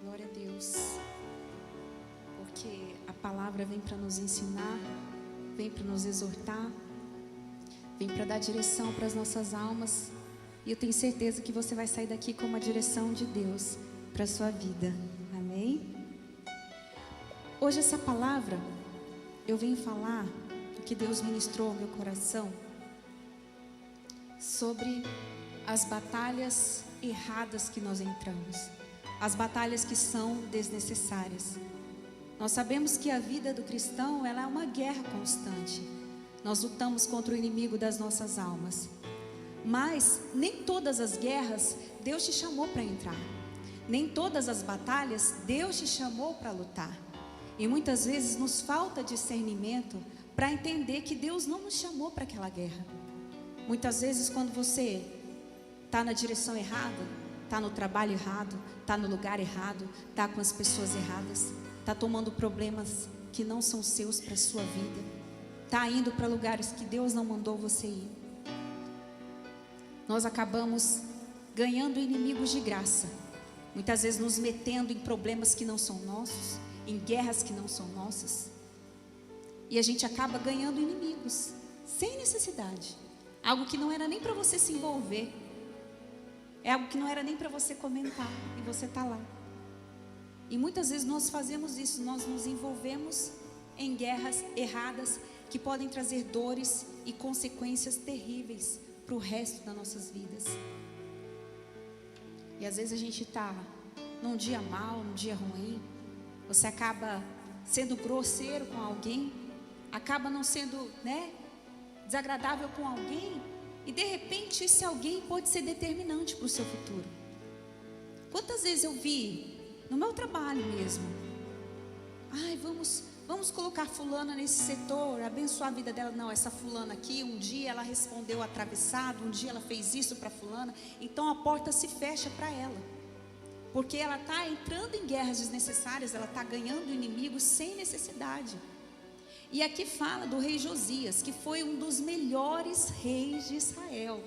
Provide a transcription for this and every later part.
Glória a Deus, porque a palavra vem para nos ensinar, vem para nos exortar, vem para dar direção para as nossas almas. E eu tenho certeza que você vai sair daqui com uma direção de Deus para a sua vida. Amém? Hoje essa palavra, eu venho falar o que Deus ministrou ao meu coração sobre as batalhas erradas que nós entramos, as batalhas que são desnecessárias. Nós sabemos que a vida do cristão, ela é uma guerra constante. Nós lutamos contra o inimigo das nossas almas. Mas nem todas as guerras Deus te chamou para entrar. Nem todas as batalhas Deus te chamou para lutar. E muitas vezes nos falta discernimento para entender que Deus não nos chamou para aquela guerra. Muitas vezes quando você está na direção errada, está no trabalho errado, está no lugar errado, está com as pessoas erradas, está tomando problemas que não são seus para a sua vida, está indo para lugares que Deus não mandou você ir. Nós acabamos ganhando inimigos de graça, muitas vezes nos metendo em problemas que não são nossos, em guerras que não são nossas, e a gente acaba ganhando inimigos sem necessidade, algo que não era nem para você se envolver, é algo que não era nem para você comentar, e você está lá. E muitas vezes nós fazemos isso, nós nos envolvemos em guerras erradas que podem trazer dores e consequências terríveis para o resto das nossas vidas. E às vezes a gente está num dia mau, num dia ruim, você acaba sendo grosseiro com alguém, acaba não sendo, desagradável com alguém, e de repente esse alguém pode ser determinante para o seu futuro. Quantas vezes eu vi no meu trabalho mesmo, vamos colocar fulana nesse setor, abençoar a vida dela. Não, essa fulana aqui, um dia ela respondeu atravessado, um dia ela fez isso para fulana, então a porta se fecha para ela, porque ela está entrando em guerras desnecessárias, ela está ganhando inimigos sem necessidade. E aqui fala do rei Josias, que foi um dos melhores reis de Israel.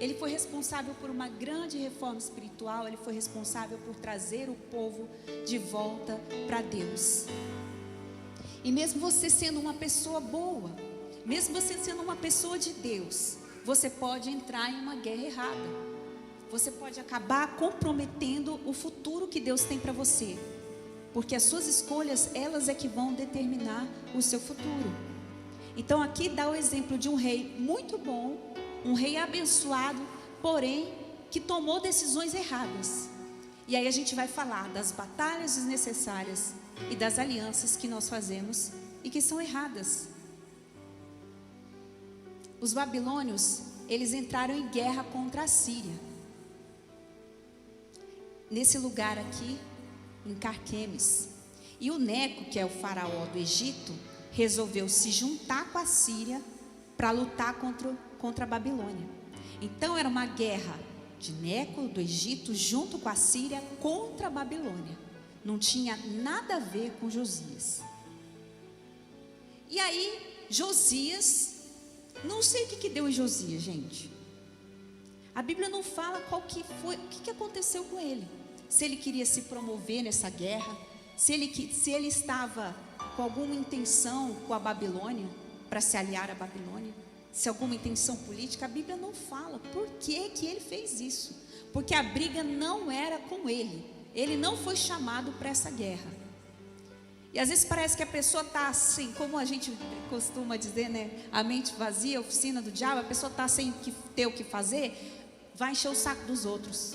Ele foi responsável por uma grande reforma espiritual, ele foi responsável por trazer o povo de volta para Deus. E mesmo você sendo uma pessoa boa, mesmo você sendo uma pessoa de Deus, você pode entrar em uma guerra errada. Você pode acabar comprometendo o futuro que Deus tem para você. Porque as suas escolhas, elas é que vão determinar o seu futuro. Então aqui dá o exemplo de um rei muito bom, um rei abençoado, porém que tomou decisões erradas. E aí a gente vai falar das batalhas desnecessárias e das alianças que nós fazemos e que são erradas. Os babilônios, eles entraram em guerra contra a Síria. Nesse lugar aqui, em Carquemes. E o Neco, que é o faraó do Egito, resolveu se juntar com a Síria para lutar contra a Babilônia. Então era uma guerra de Neco, do Egito, junto com a Síria, contra a Babilônia. Não tinha nada a ver com Josias. E aí, Josias, não sei o que deu em Josias, gente. A Bíblia não fala qual que foi, o que aconteceu com ele. Se ele queria se promover nessa guerra, se ele estava com alguma intenção com a Babilônia, para se aliar à Babilônia, se alguma intenção política, a Bíblia não fala por que ele fez isso, porque a briga não era com ele não foi chamado para essa guerra. E às vezes parece que a pessoa está assim, como a gente costuma dizer, a mente vazia, a oficina do diabo, a pessoa está sem ter o que fazer, vai encher o saco dos outros.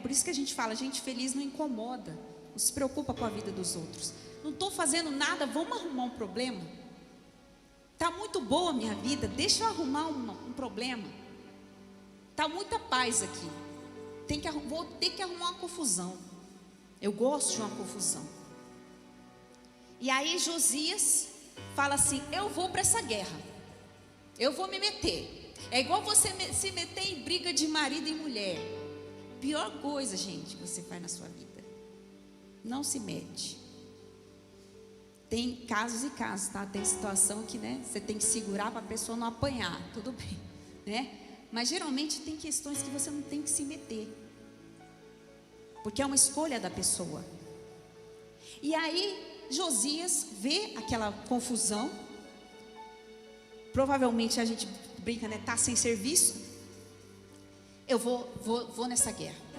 Por isso que a gente fala, gente feliz não incomoda, não se preocupa com a vida dos outros. Não estou fazendo nada, vamos arrumar um problema. Está muito boa a minha vida, deixa eu arrumar um problema. Está muita paz aqui, vou ter que arrumar uma confusão. Eu gosto de uma confusão. E aí Josias fala assim, eu vou para essa guerra, eu vou me meter. É igual você se meter em briga de marido e mulher. Pior coisa, gente, que você faz na sua vida. Não se mete. Tem casos e casos, tá? Tem situação que, você tem que segurar para a pessoa não apanhar, tudo bem, Mas geralmente tem questões que você não tem que se meter. porque é uma escolha da pessoa. E aí Josias vê aquela confusão, provavelmente a gente brinca, né? Tá sem serviço. Eu vou nessa guerra.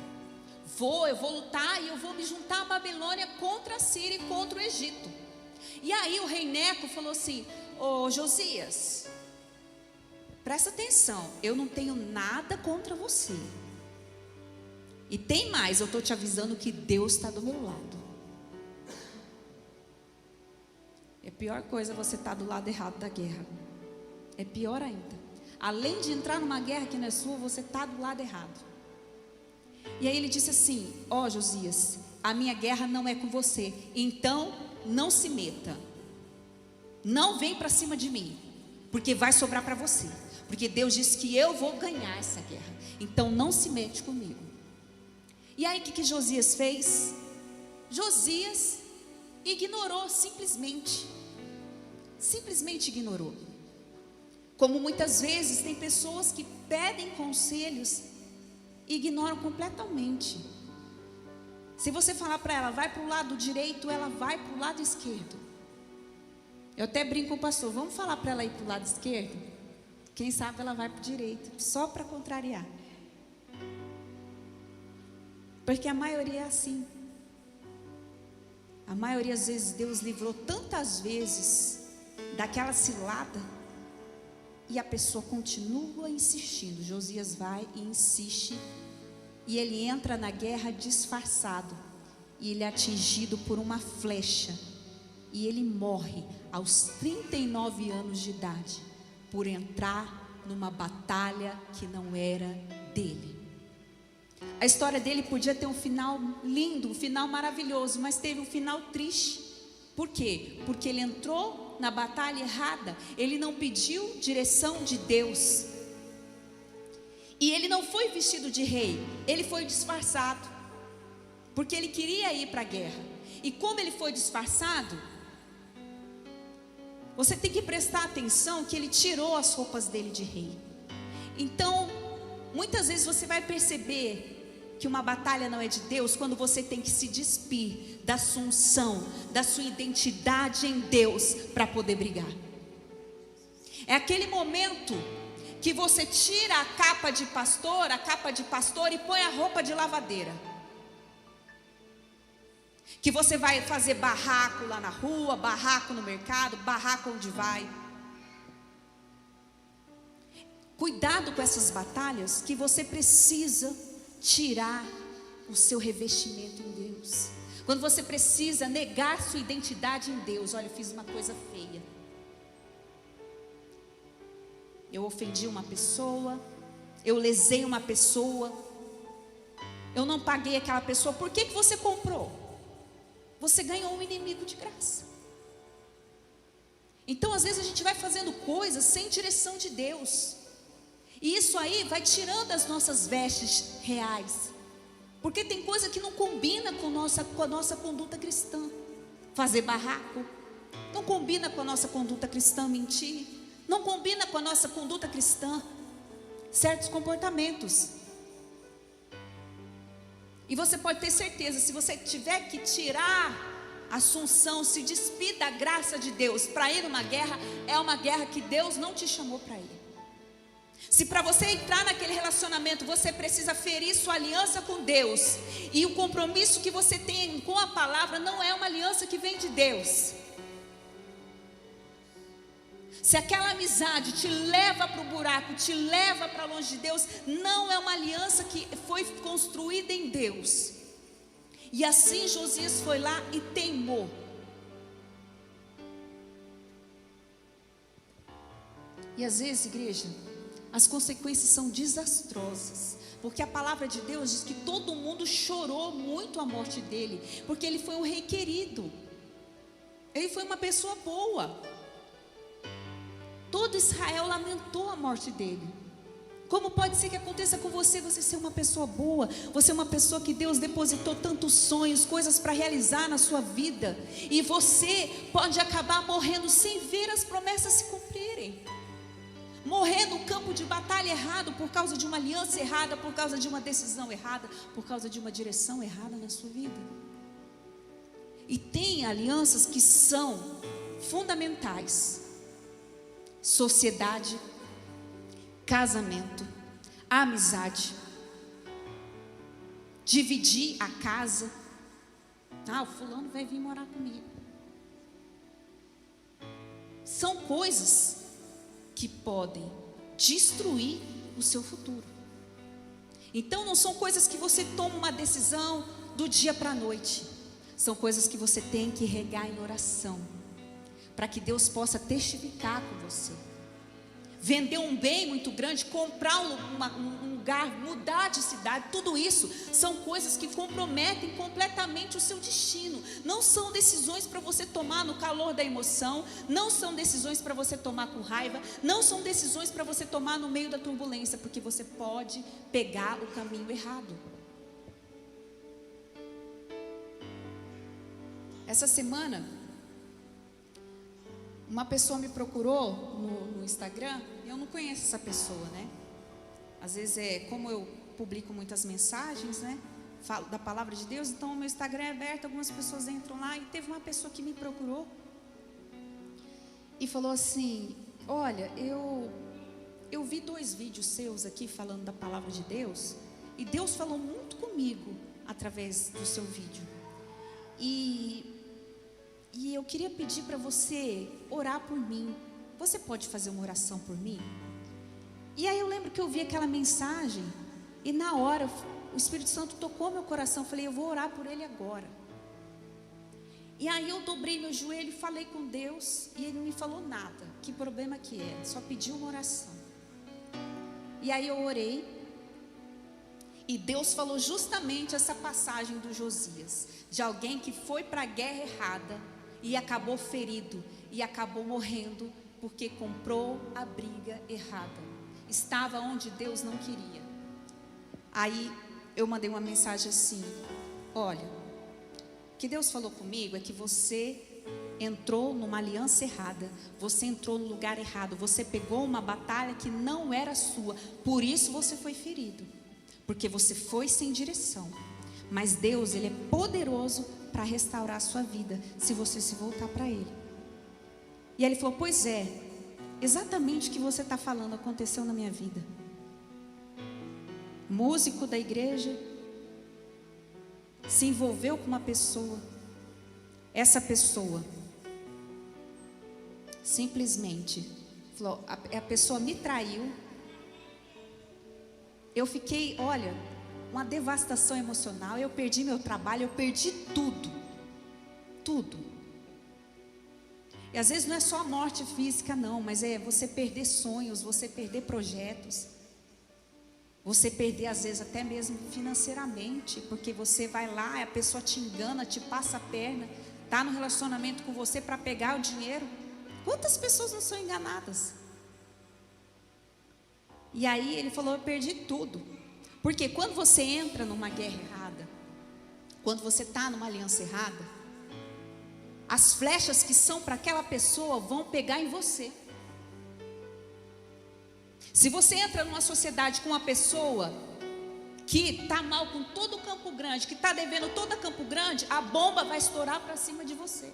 Eu vou lutar e eu vou me juntar à Babilônia contra a Síria e contra o Egito. E aí o rei Neco falou assim: ô Josias, presta atenção, eu não tenho nada contra você. E tem mais, eu estou te avisando que Deus está do meu lado. É a pior coisa você estar do lado errado da guerra. É pior ainda. Além de entrar numa guerra que não é sua, você está do lado errado. E aí ele disse assim: ó Josias, a minha guerra não é com você, então não se meta. Não vem para cima de mim, porque vai sobrar para você. Porque Deus disse que eu vou ganhar essa guerra. Então não se mete comigo. E aí o que Josias fez? Josias ignorou simplesmente. Simplesmente ignorou. Como muitas vezes tem pessoas que pedem conselhos e ignoram completamente. Se você falar para ela, vai para o lado direito, ela vai para o lado esquerdo. Eu até brinco com o pastor, vamos falar para ela ir para o lado esquerdo? Quem sabe ela vai para o direito, só para contrariar. Porque a maioria é assim. A maioria às vezes Deus livrou tantas vezes daquela cilada e a pessoa continua insistindo. Josias vai e insiste, e ele entra na guerra disfarçado, e ele é atingido por uma flecha, e ele morre aos 39 anos de idade, por entrar numa batalha que não era dele. A história dele podia ter um final lindo, um final maravilhoso, mas teve um final triste. Por quê? Porque ele entrou na batalha errada, ele não pediu direção de Deus. E ele não foi vestido de rei, ele foi disfarçado, porque ele queria ir para a guerra. E como ele foi disfarçado, você tem que prestar atenção que ele tirou as roupas dele de rei. Então, muitas vezes você vai perceber que uma batalha não é de Deus quando você tem que se despir da sua unção, da sua identidade em Deus para poder brigar. É aquele momento que você tira a capa de pastor e põe a roupa de lavadeira. Que você vai fazer barraco lá na rua, barraco no mercado, barraco onde vai. Cuidado com essas batalhas que você precisa tirar o seu revestimento em Deus. Quando você precisa negar sua identidade em Deus. Olha, eu fiz uma coisa feia. Eu ofendi uma pessoa, eu lesei uma pessoa, eu não paguei aquela pessoa. Por que você comprou? Você ganhou um inimigo de graça. Então às vezes a gente vai fazendo coisas sem direção de Deus, e isso aí vai tirando as nossas vestes reais, porque tem coisa que não combina com a nossa conduta cristã. Fazer barraco não combina com a nossa conduta cristã. Mentir não combina com a nossa conduta cristã. Certos comportamentos. E você pode ter certeza, se você tiver que tirar a assunção, se despir da graça de Deus para ir numa guerra, é uma guerra que Deus não te chamou para ir. Se para você entrar naquele relacionamento você precisa ferir sua aliança com Deus, e o compromisso que você tem com a palavra não é uma aliança que vem de Deus. Se aquela amizade te leva para o buraco, te leva para longe de Deus, não é uma aliança que foi construída em Deus. E assim Josias foi lá e teimou. E às vezes, igreja, as consequências são desastrosas, porque a palavra de Deus diz que todo mundo chorou muito a morte dele, porque ele foi um rei querido, ele foi uma pessoa boa. Todo Israel lamentou a morte dele. Como pode ser que aconteça com você? Você ser uma pessoa boa, você é uma pessoa que Deus depositou tantos sonhos, coisas para realizar na sua vida, e você pode acabar morrendo sem ver as promessas se cumprirem. morrer no campo de batalha errado por causa de uma aliança errada, por causa de uma decisão errada, por causa de uma direção errada na sua vida. E tem alianças que são fundamentais: sociedade, casamento, amizade, dividir a casa. O fulano vai vir morar comigo. São coisas que podem destruir o seu futuro. Então não são coisas que você toma uma decisão do dia para a noite. São coisas que você tem que regar em oração, para que Deus possa testificar com você. Vender um bem muito grande, comprar um lugar, mudar de cidade, tudo isso são coisas que comprometem completamente o seu destino. Não são decisões para você tomar no calor da emoção, não são decisões para você tomar com raiva, não são decisões para você tomar no meio da turbulência, porque você pode pegar o caminho errado. Essa semana, uma pessoa me procurou no Instagram, e eu não conheço essa pessoa, né? Às vezes, como eu publico muitas mensagens, né? Falo da palavra de Deus, então o meu Instagram é aberto, algumas pessoas entram lá, e teve uma pessoa que me procurou e falou assim: olha, eu vi 2 vídeos seus aqui falando da palavra de Deus, e Deus falou muito comigo através do seu vídeo. E eu queria pedir para você orar por mim. Você pode fazer uma oração por mim? E aí eu lembro que eu vi aquela mensagem, e na hora o Espírito Santo tocou meu coração. Eu falei: eu vou orar por ele agora. E aí eu dobrei meu joelho e falei com Deus, e ele não me falou nada, que problema que era, só pediu uma oração. E aí eu orei, e Deus falou justamente essa passagem do Josias, de alguém que foi para a guerra errada e acabou ferido, e acabou morrendo porque comprou a briga errada. Estava onde Deus não queria. Aí eu mandei uma mensagem assim: olha, o que Deus falou comigo é que você entrou numa aliança errada, você entrou no lugar errado, você pegou uma batalha que não era sua, por isso você foi ferido, porque você foi sem direção. Mas Deus, Ele é poderoso para restaurar a sua vida, se você se voltar para Ele. E aí ele falou: pois é, exatamente o que você está falando aconteceu na minha vida. Músico da igreja se envolveu com uma pessoa. Essa pessoa simplesmente falou, a pessoa me traiu. Eu fiquei, olha, uma devastação emocional. Eu perdi meu trabalho, eu perdi tudo. Tudo. E às vezes não é só a morte física não, mas é você perder sonhos, você perder projetos, você perder às vezes até mesmo financeiramente, porque você vai lá, a pessoa te engana, te passa a perna, está no relacionamento com você para pegar o dinheiro. Quantas pessoas não são enganadas? E aí ele falou: eu perdi tudo. Porque quando você entra numa guerra errada, quando você está numa aliança errada, as flechas que são para aquela pessoa vão pegar em você. Se você entra numa sociedade com uma pessoa que está mal com todo o Campo Grande, que está devendo toda Campo Grande, a bomba vai estourar para cima de você.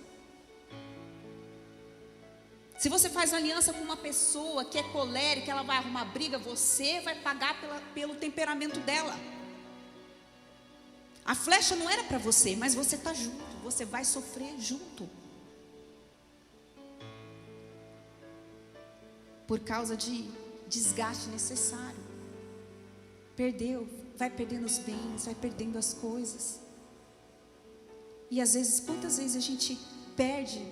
Se você faz aliança com uma pessoa que é colérica, ela vai arrumar briga, você vai pagar pelo temperamento dela. A flecha não era para você, mas você está junto, você vai sofrer junto. Por causa de desgaste necessário. Perdeu, vai perdendo os bens, vai perdendo as coisas. E às vezes, quantas vezes a gente perde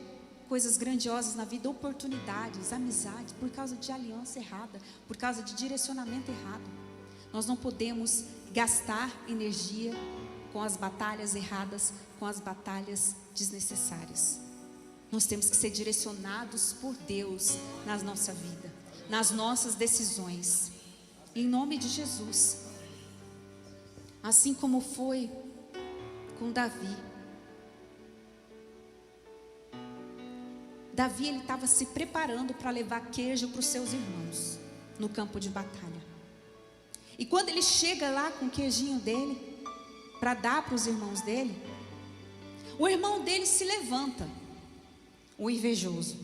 coisas grandiosas na vida, oportunidades, amizades, por causa de aliança errada, por causa de direcionamento errado. Nós não podemos gastar energia com as batalhas erradas, com as batalhas desnecessárias. Nós temos que ser direcionados por Deus na nossa vida, nas nossas decisões, em nome de Jesus. Assim como foi com Davi. Davi, ele estava se preparando para levar queijo para os seus irmãos. no campo de batalha. E quando ele chega lá com o queijinho dele, para dar para os irmãos dele, o irmão dele se levanta, o invejoso.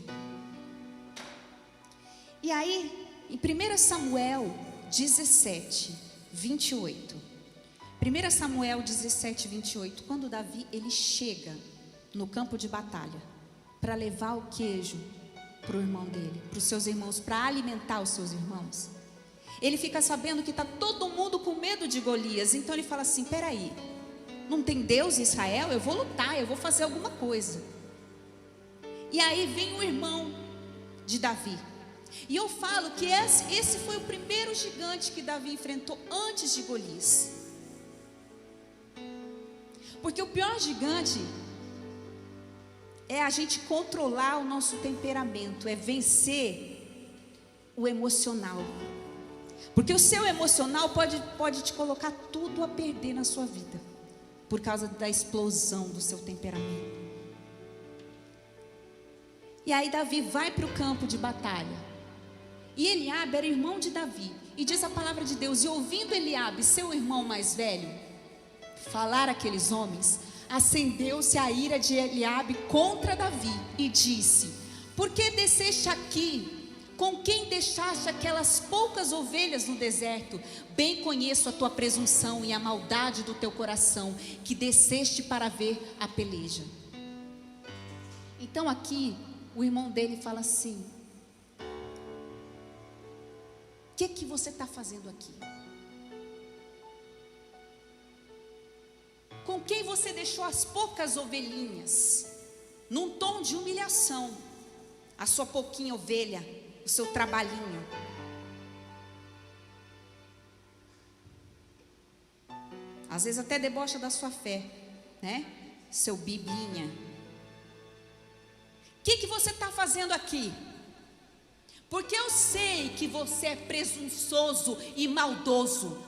E aí, em 1 Samuel 17, 28. 1 Samuel 17, 28. Quando Davi, ele chega no campo de batalha para levar o queijo para o irmão dele, para os seus irmãos, para alimentar os seus irmãos. Ele fica sabendo que está todo mundo com medo de Golias. Então ele fala assim: peraí, não tem Deus em Israel? Eu vou lutar, eu vou fazer alguma coisa. E aí vem o irmão de Davi. E eu falo que esse foi o primeiro gigante que Davi enfrentou antes de Golias. Porque o pior gigante é a gente controlar o nosso temperamento, é vencer o emocional. Porque o seu emocional pode te colocar tudo a perder na sua vida, por causa da explosão do seu temperamento. E aí Davi vai para o campo de batalha. E Eliabe era irmão de Davi. E diz a palavra de Deus: e ouvindo Eliabe, seu irmão mais velho, falar aqueles homens, acendeu-se a ira de Eliabe contra Davi e disse: por que desceste aqui? Com quem deixaste aquelas poucas ovelhas no deserto? Bem conheço a tua presunção e a maldade do teu coração, que desceste para ver a peleja. Então aqui o irmão dele fala assim: o que você está fazendo aqui? Com quem você deixou as poucas ovelhinhas? Num tom de humilhação. A sua pouquinha ovelha, o seu trabalhinho. Às vezes até debocha da sua fé, né? Seu biblinha. O que você está fazendo aqui? Porque eu sei que você é presunçoso e maldoso.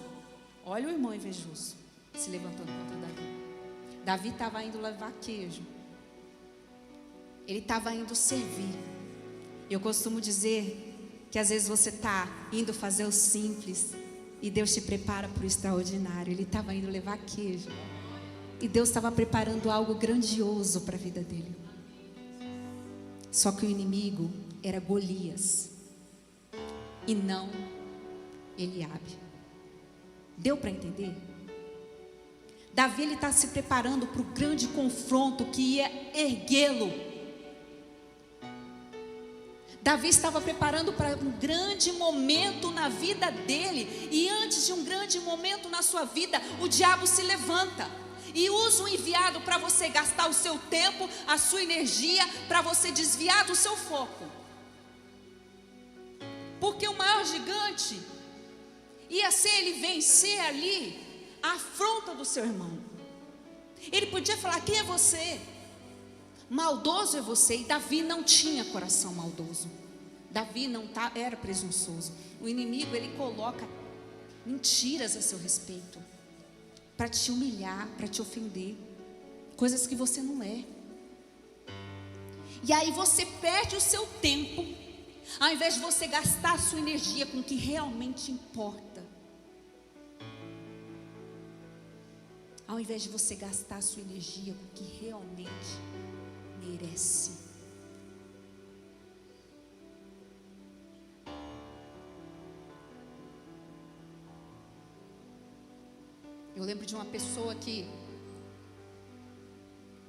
Olha o irmão invejoso se levantando contra Davi. Davi estava indo levar queijo. Ele estava indo servir. Eu costumo dizer que às vezes você está indo fazer o simples e Deus te prepara para o extraordinário. Ele estava indo levar queijo. E Deus estava preparando algo grandioso para a vida dele. Só que o inimigo era Golias e não Eliabe. Deu para entender? Davi, ele está se preparando para o grande confronto que ia erguê-lo. Davi estava preparando para um grande momento na vida dele. E antes de um grande momento na sua vida, o diabo se levanta e usa o enviado para você gastar o seu tempo, a sua energia, para você desviar do seu foco. Porque o maior gigante ia ser ele vencer ali a afronta do seu irmão. Ele podia falar: quem é você? Maldoso é você. E Davi não tinha coração maldoso. Davi não era presunçoso. O inimigo, ele coloca mentiras a seu respeito, para te humilhar, para te ofender, coisas que você não é. E aí você perde o seu tempo, ao invés de você gastar a sua energia com o que realmente importa. Ao invés de você gastar a sua energia com o que realmente merece. Eu lembro de uma pessoa que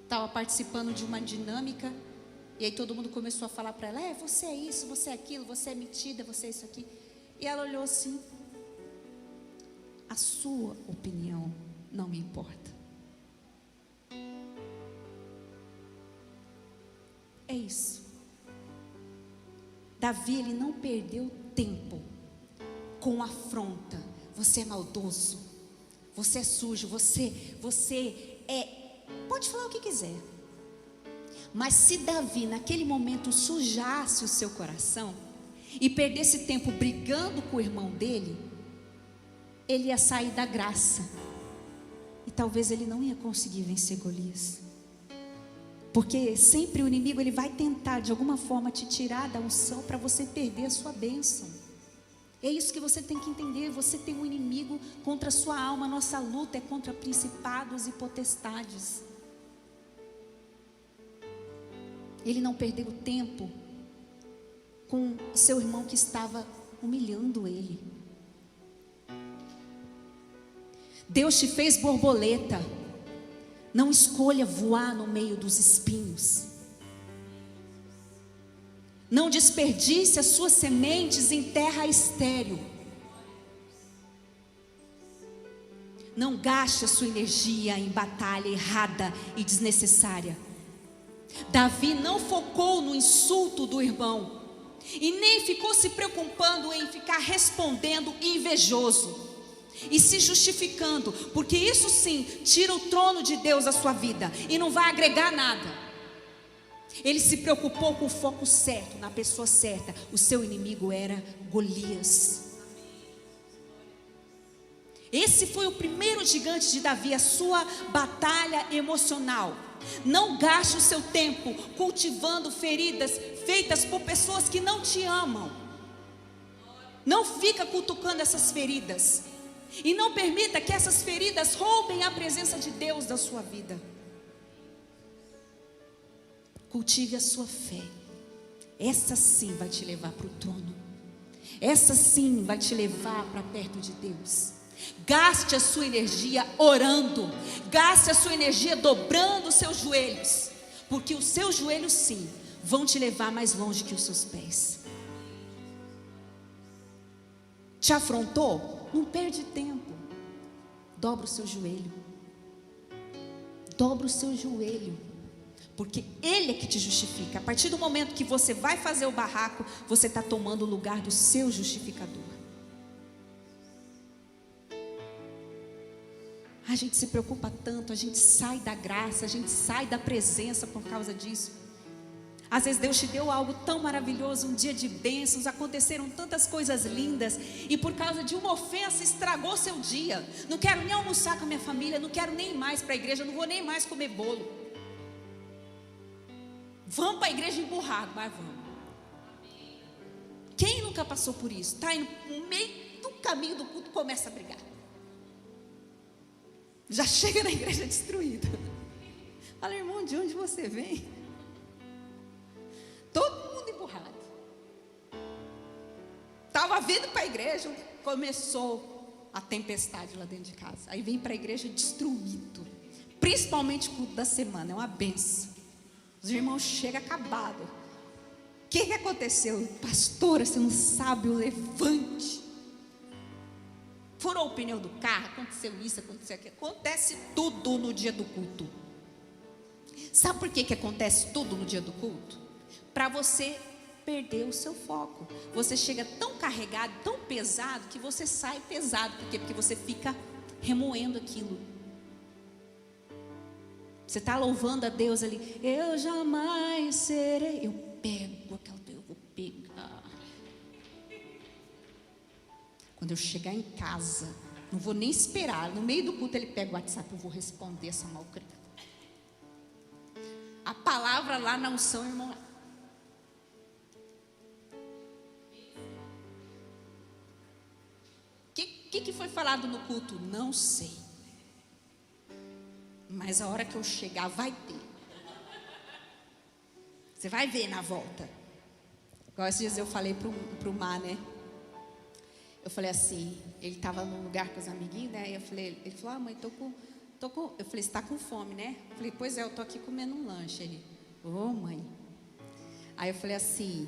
estava participando de uma dinâmica, e aí todo mundo começou a falar para ela: você é isso, você é aquilo, você é metida, você é isso aqui. E ela olhou assim: a sua opinião não me importa. É isso. Davi, ele não perdeu tempo com afronta. Você é maldoso, você é sujo, você é... Pode falar o que quiser. Mas se Davi naquele momento sujasse o seu coração e perdesse tempo brigando com o irmão dele, ele ia sair da graça. E talvez ele não ia conseguir vencer Golias. Porque sempre o inimigo, ele vai tentar de alguma forma te tirar da unção para você perder a sua bênção. É isso que você tem que entender. Você tem um inimigo contra a sua alma. Nossa luta é contra principados e potestades. Ele não perdeu tempo com seu irmão que estava humilhando ele. Deus te fez borboleta. Não escolha voar no meio dos espinhos. Não desperdice as suas sementes em terra estéril. Não gaste a sua energia em batalha errada e desnecessária. Davi não focou no insulto do irmão e nem ficou se preocupando em ficar respondendo invejoso e se justificando, porque isso sim tira o trono de Deus da sua vida e não vai agregar nada. Ele se preocupou com o foco certo, na pessoa certa. O seu inimigo era Golias. Esse foi o primeiro gigante de Davi, a sua batalha emocional. Não gaste o seu tempo cultivando feridas feitas por pessoas que não te amam. Não fica cutucando essas feridas. E não permita que essas feridas roubem a presença de Deus da sua vida. Cultive a sua fé. Essa sim vai te levar para o trono. Essa sim vai te levar para perto de Deus. Gaste a sua energia orando. Gaste a sua energia dobrando os seus joelhos. Porque os seus joelhos sim vão te levar mais longe que os seus pés. Te afrontou? Não perde tempo. Dobra o seu joelho. Dobra o seu joelho. Porque Ele é que te justifica. A partir do momento que você vai fazer o barraco, você está tomando o lugar do seu justificador. A gente se preocupa tanto, a gente sai da graça, a gente sai da presença por causa disso. Às vezes Deus te deu algo tão maravilhoso, um dia de bênçãos, aconteceram tantas coisas lindas, e por causa de uma ofensa estragou seu dia. Não quero nem almoçar com a minha família, não quero nem ir mais para a igreja, não vou nem mais comer bolo. Vamos para a igreja emburrado, mas vamos. Quem nunca passou por isso? Está indo no meio do caminho do culto, começa a brigar. Já chega na igreja destruída. Fala, irmão, de onde você vem? Todo mundo emburrado. Estava vindo para a igreja, começou a tempestade lá dentro de casa. Aí vem para a igreja destruído. Principalmente o culto da semana, é uma benção. Os irmãos chegam acabados. O que aconteceu? Pastora, você não sabe o levante. Furou o pneu do carro, aconteceu isso, aconteceu aquilo. Acontece tudo no dia do culto. Sabe por que acontece tudo no dia do culto? Para você perder o seu foco. Você chega tão carregado, tão pesado, que você sai pesado. Por quê? Porque você fica remoendo aquilo. Você está louvando a Deus ali. Eu jamais serei. Eu pego aquela, eu vou pegar. Quando eu chegar em casa, não vou nem esperar. No meio do culto ele pega o WhatsApp, eu vou responder essa malcriada. A palavra lá na unção, irmão. O que foi falado no culto? Não sei. Mas a hora que eu chegar vai ter. Você vai ver na volta. Igual esses dias eu falei pro Mar, né? Eu falei assim, ele estava num lugar com os amiguinhos, né? Ele falou, mãe, tô com. Eu falei, você está com fome, né? Eu falei, pois é, eu tô aqui comendo um lanche. Ele, mãe. Aí eu falei assim,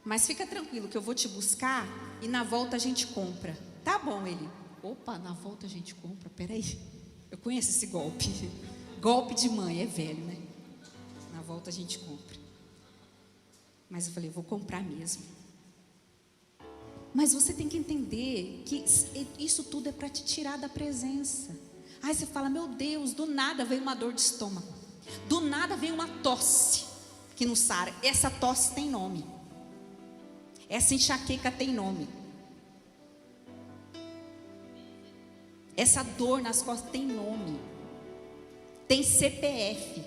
mas fica tranquilo que eu vou te buscar e na volta a gente compra. Tá bom, ele. Opa, na volta a gente compra, peraí. Eu conheço esse golpe. Golpe de mãe, é velho, né? Na volta a gente compra. Mas eu falei, vou comprar mesmo. Mas você tem que entender que isso tudo é para te tirar da presença. Aí você fala, meu Deus, do nada vem uma dor de estômago. Do nada vem uma tosse que não sara. Essa tosse tem nome. Essa enxaqueca tem nome. Essa dor nas costas tem nome. Tem CPF.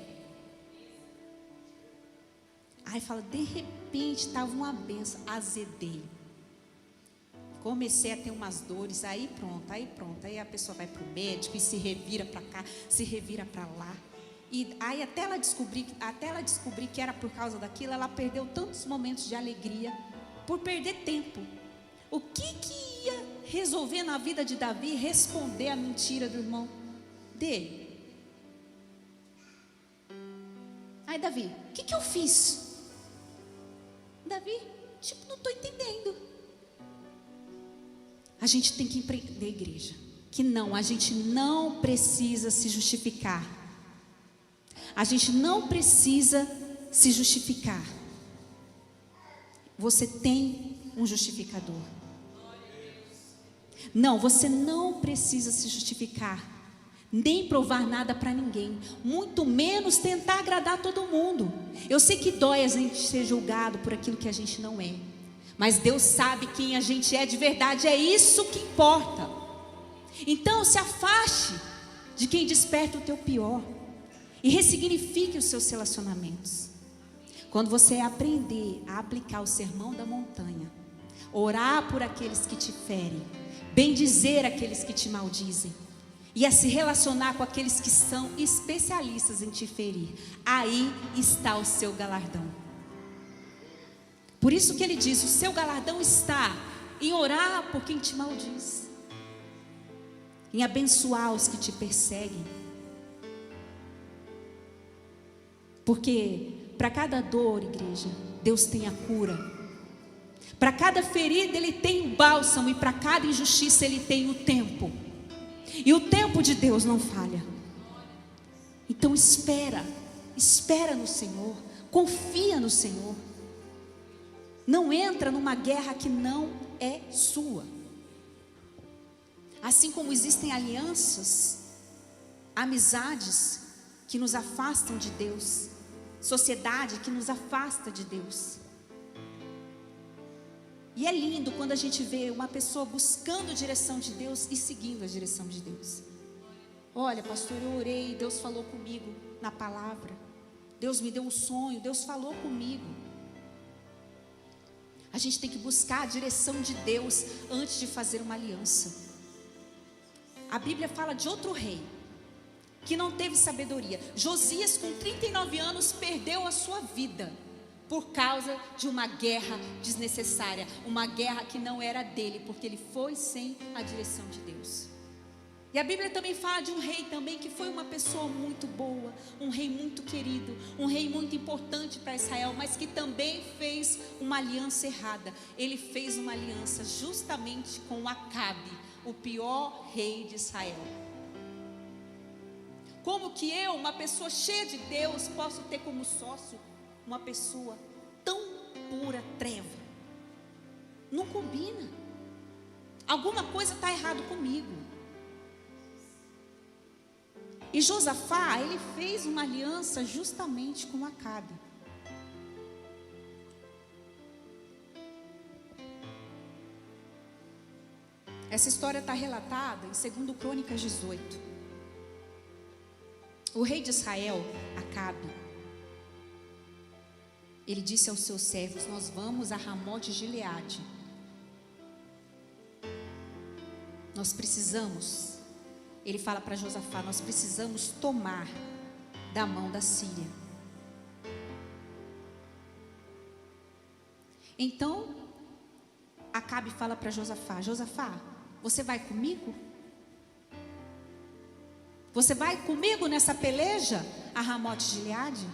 Aí fala, de repente estava uma benção, azedei. Comecei a ter umas dores, aí pronto. Aí a pessoa vai para o médico e se revira para cá, se revira para lá. E aí até ela descobrir que era por causa daquilo, ela perdeu tantos momentos de alegria por perder tempo. O que ia resolver na vida de Davi responder a mentira do irmão dele? Aí Davi, o que eu fiz? Davi, não estou entendendo. A gente tem que empreender, igreja, que a gente não precisa se justificar. A gente não precisa se justificar. Você tem um justificador. Não, você não precisa se justificar, nem provar nada para ninguém, muito menos tentar agradar todo mundo. Eu sei que dói a gente ser julgado por aquilo que a gente não é, mas Deus sabe quem a gente é de verdade, é isso que importa. Então se afaste de quem desperta o teu pior e ressignifique os seus relacionamentos. Quando você aprender a aplicar o sermão da montanha, orar por aqueles que te ferem, bendizer aqueles que te maldizem e a se relacionar com aqueles que são especialistas em te ferir, aí está o seu galardão. Por isso que ele diz, o seu galardão está em orar por quem te maldiz, em abençoar os que te perseguem. Porque para cada dor, igreja, Deus tem a cura. Para cada ferida Ele tem o bálsamo, e para cada injustiça Ele tem o tempo. E o tempo de Deus não falha. Então espera no Senhor, confia no Senhor. Não entra numa guerra que não é sua. Assim como existem alianças, amizades que nos afastam de Deus, sociedade que nos afasta de Deus. E é lindo quando a gente vê uma pessoa buscando a direção de Deus e seguindo a direção de Deus. Olha, pastor, eu orei, Deus falou comigo na palavra. Deus me deu um sonho, Deus falou comigo. A gente tem que buscar a direção de Deus antes de fazer uma aliança. A Bíblia fala de outro rei que não teve sabedoria. Josias, com 39 anos, perdeu a sua vida por causa de uma guerra desnecessária, uma guerra que não era dele, porque ele foi sem a direção de Deus. E a Bíblia também fala de um rei também que foi uma pessoa muito boa, um rei muito querido, um rei muito importante para Israel, mas que também fez uma aliança errada. Ele fez uma aliança justamente com Acabe, o pior rei de Israel. Como que eu, uma pessoa cheia de Deus, posso ter como sócio uma pessoa tão pura treva? Não combina. Alguma coisa está errado comigo. E Josafá, ele fez uma aliança justamente com Acabe. Essa história está relatada em 2 Crônicas 18. O rei de Israel, Acabe, ele disse aos seus servos: nós vamos a Ramote de Gileade. Nós precisamos, ele fala para Josafá, nós precisamos tomar da mão da Síria. Então Acabe fala para Josafá: Josafá, você vai comigo? Você vai comigo nessa peleja a Ramote de Gileade?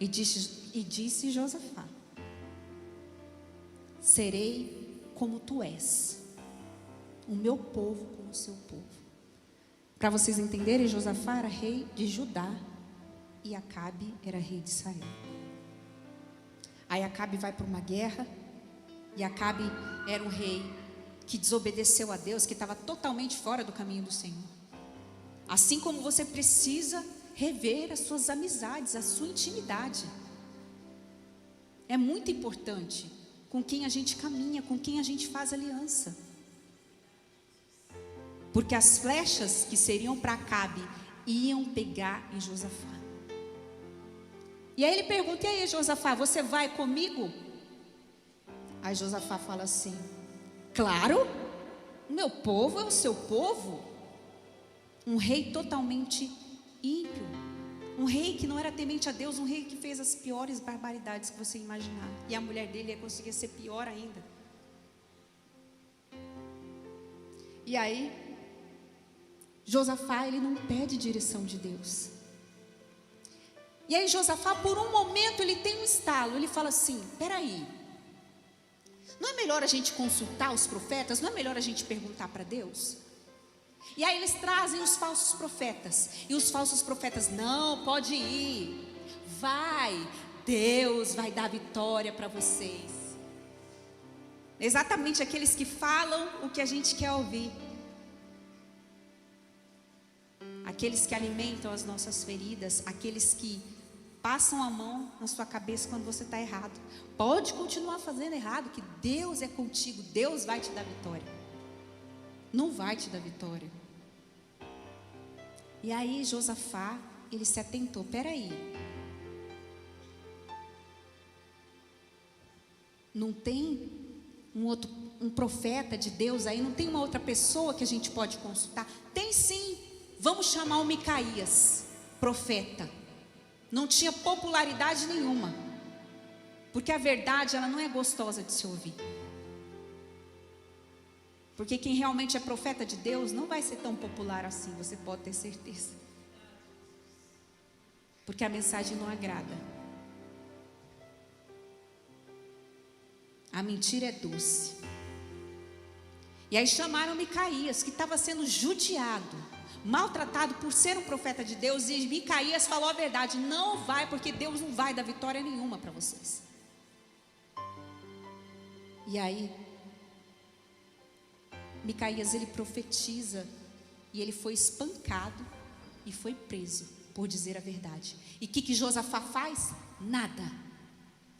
E disse Josafá: serei como tu és, o meu povo como o seu povo. Para vocês entenderem, Josafá era rei de Judá e Acabe era rei de Israel. Aí Acabe vai para uma guerra, e Acabe era um rei que desobedeceu a Deus, que estava totalmente fora do caminho do Senhor. Assim como você precisa rever as suas amizades, a sua intimidade. É muito importante com quem a gente caminha, com quem a gente faz aliança. Porque as flechas que seriam para Acabe iam pegar em Josafá. E aí ele pergunta: e aí, Josafá, você vai comigo? Aí Josafá fala assim: Claro, o meu povo é o seu povo. Um rei totalmente ímpio, um rei que não era temente a Deus, um rei que fez as piores barbaridades que você imaginar. E a mulher dele ia conseguir ser pior ainda. E aí, Josafá, ele não pede direção de Deus. E aí Josafá, por um momento, ele tem um estalo. Ele fala assim, peraí, não é melhor a gente consultar os profetas? Não é melhor a gente perguntar para Deus? E aí eles trazem os falsos profetas. E os falsos profetas, não, pode ir, vai, Deus vai dar vitória para vocês. Exatamente aqueles que falam o que a gente quer ouvir. Aqueles que alimentam as nossas feridas, aqueles que passam a mão na sua cabeça quando você está errado. Pode continuar fazendo errado, que Deus é contigo, Deus vai te dar vitória. Não vai te dar vitória. E aí Josafá, ele se atentou, peraí, não tem um profeta de Deus aí, não tem uma outra pessoa que a gente pode consultar? Tem sim, vamos chamar o Micaías, profeta. Não tinha popularidade nenhuma, porque a verdade, ela não é gostosa de se ouvir. Porque quem realmente é profeta de Deus não vai ser tão popular assim, você pode ter certeza. Porque a mensagem não agrada. A mentira é doce. E aí chamaram Micaías, que estava sendo judiado, maltratado por ser um profeta de Deus. E Micaías falou a verdade, não vai, porque Deus não vai dar vitória nenhuma para vocês. E aí Micaías, ele profetiza, e ele foi espancado e foi preso por dizer a verdade. E o que Josafá faz? Nada.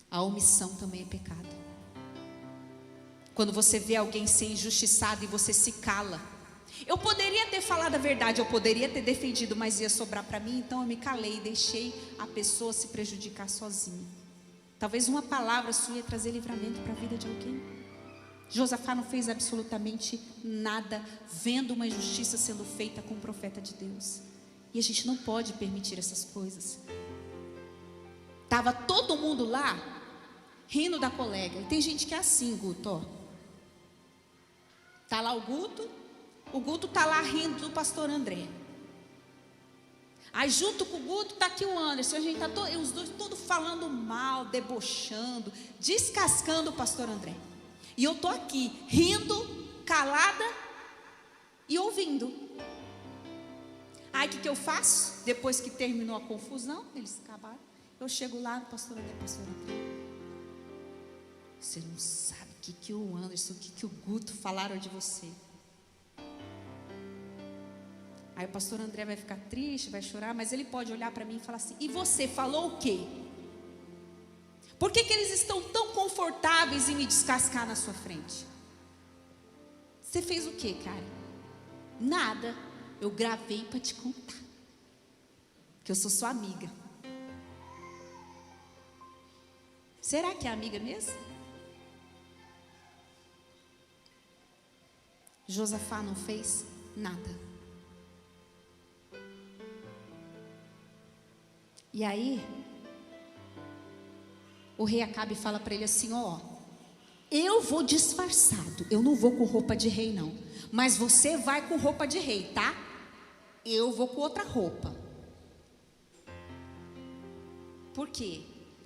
A omissão também é pecado. Quando você vê alguém ser injustiçado e você se cala. Eu poderia ter falado a verdade, eu poderia ter defendido, mas ia sobrar para mim, então eu me calei e deixei a pessoa se prejudicar sozinha. Talvez uma palavra sua ia trazer livramento para a vida de alguém. Josafá não fez absolutamente nada, vendo uma injustiça sendo feita com um profeta de Deus. E a gente não pode permitir essas coisas. Estava todo mundo lá, rindo da colega. E tem gente que é assim, Guto, ó. Está lá o Guto está lá rindo do pastor André. Aí junto com o Guto está aqui o Anderson. A gente está os dois todos falando mal, debochando, descascando o pastor André. E eu estou aqui, rindo, calada e ouvindo. Aí o que eu faço? Depois que terminou a confusão, eles acabaram. Eu chego lá no pastor André, você não sabe o que o Anderson, o que o Guto falaram de você. Aí o pastor André vai ficar triste, vai chorar, mas ele pode olhar para mim e falar assim, e você falou o quê? Por que eles estão tão confortáveis em me descascar na sua frente? Você fez o quê, cara? Nada. Eu gravei para te contar. Que eu sou sua amiga. Será que é amiga mesmo? Josafá não fez nada. E aí o rei Acabe fala para ele assim, ó, eu vou disfarçado, eu não vou com roupa de rei não, mas você vai com roupa de rei, tá? Eu vou com outra roupa. Por quê?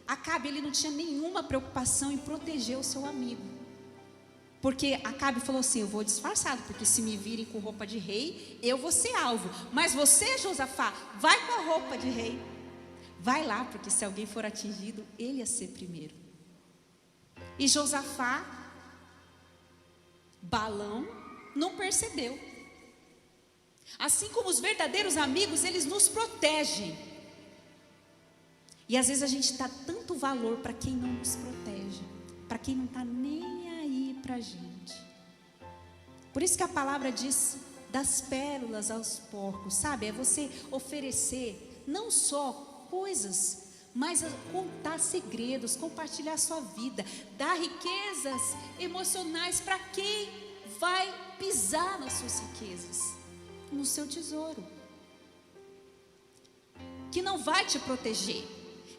Acabe, ele não tinha nenhuma preocupação em proteger o seu amigo. Porque Acabe falou assim, eu vou disfarçado, porque se me virem com roupa de rei, eu vou ser alvo. Mas você, Josafá, vai com a roupa de rei. Vai lá, porque se alguém for atingido, ele ia ser primeiro. E Josafá, balão, não percebeu. Assim como os verdadeiros amigos, eles nos protegem. E às vezes a gente dá tanto valor para quem não nos protege, para quem não está nem aí para a gente. Por isso que a palavra diz, das pérolas aos porcos, sabe? É você oferecer não só coisas mas contar segredos, compartilhar sua vida, dar riquezas emocionais para quem vai pisar nas suas riquezas, no seu tesouro, que não vai te proteger,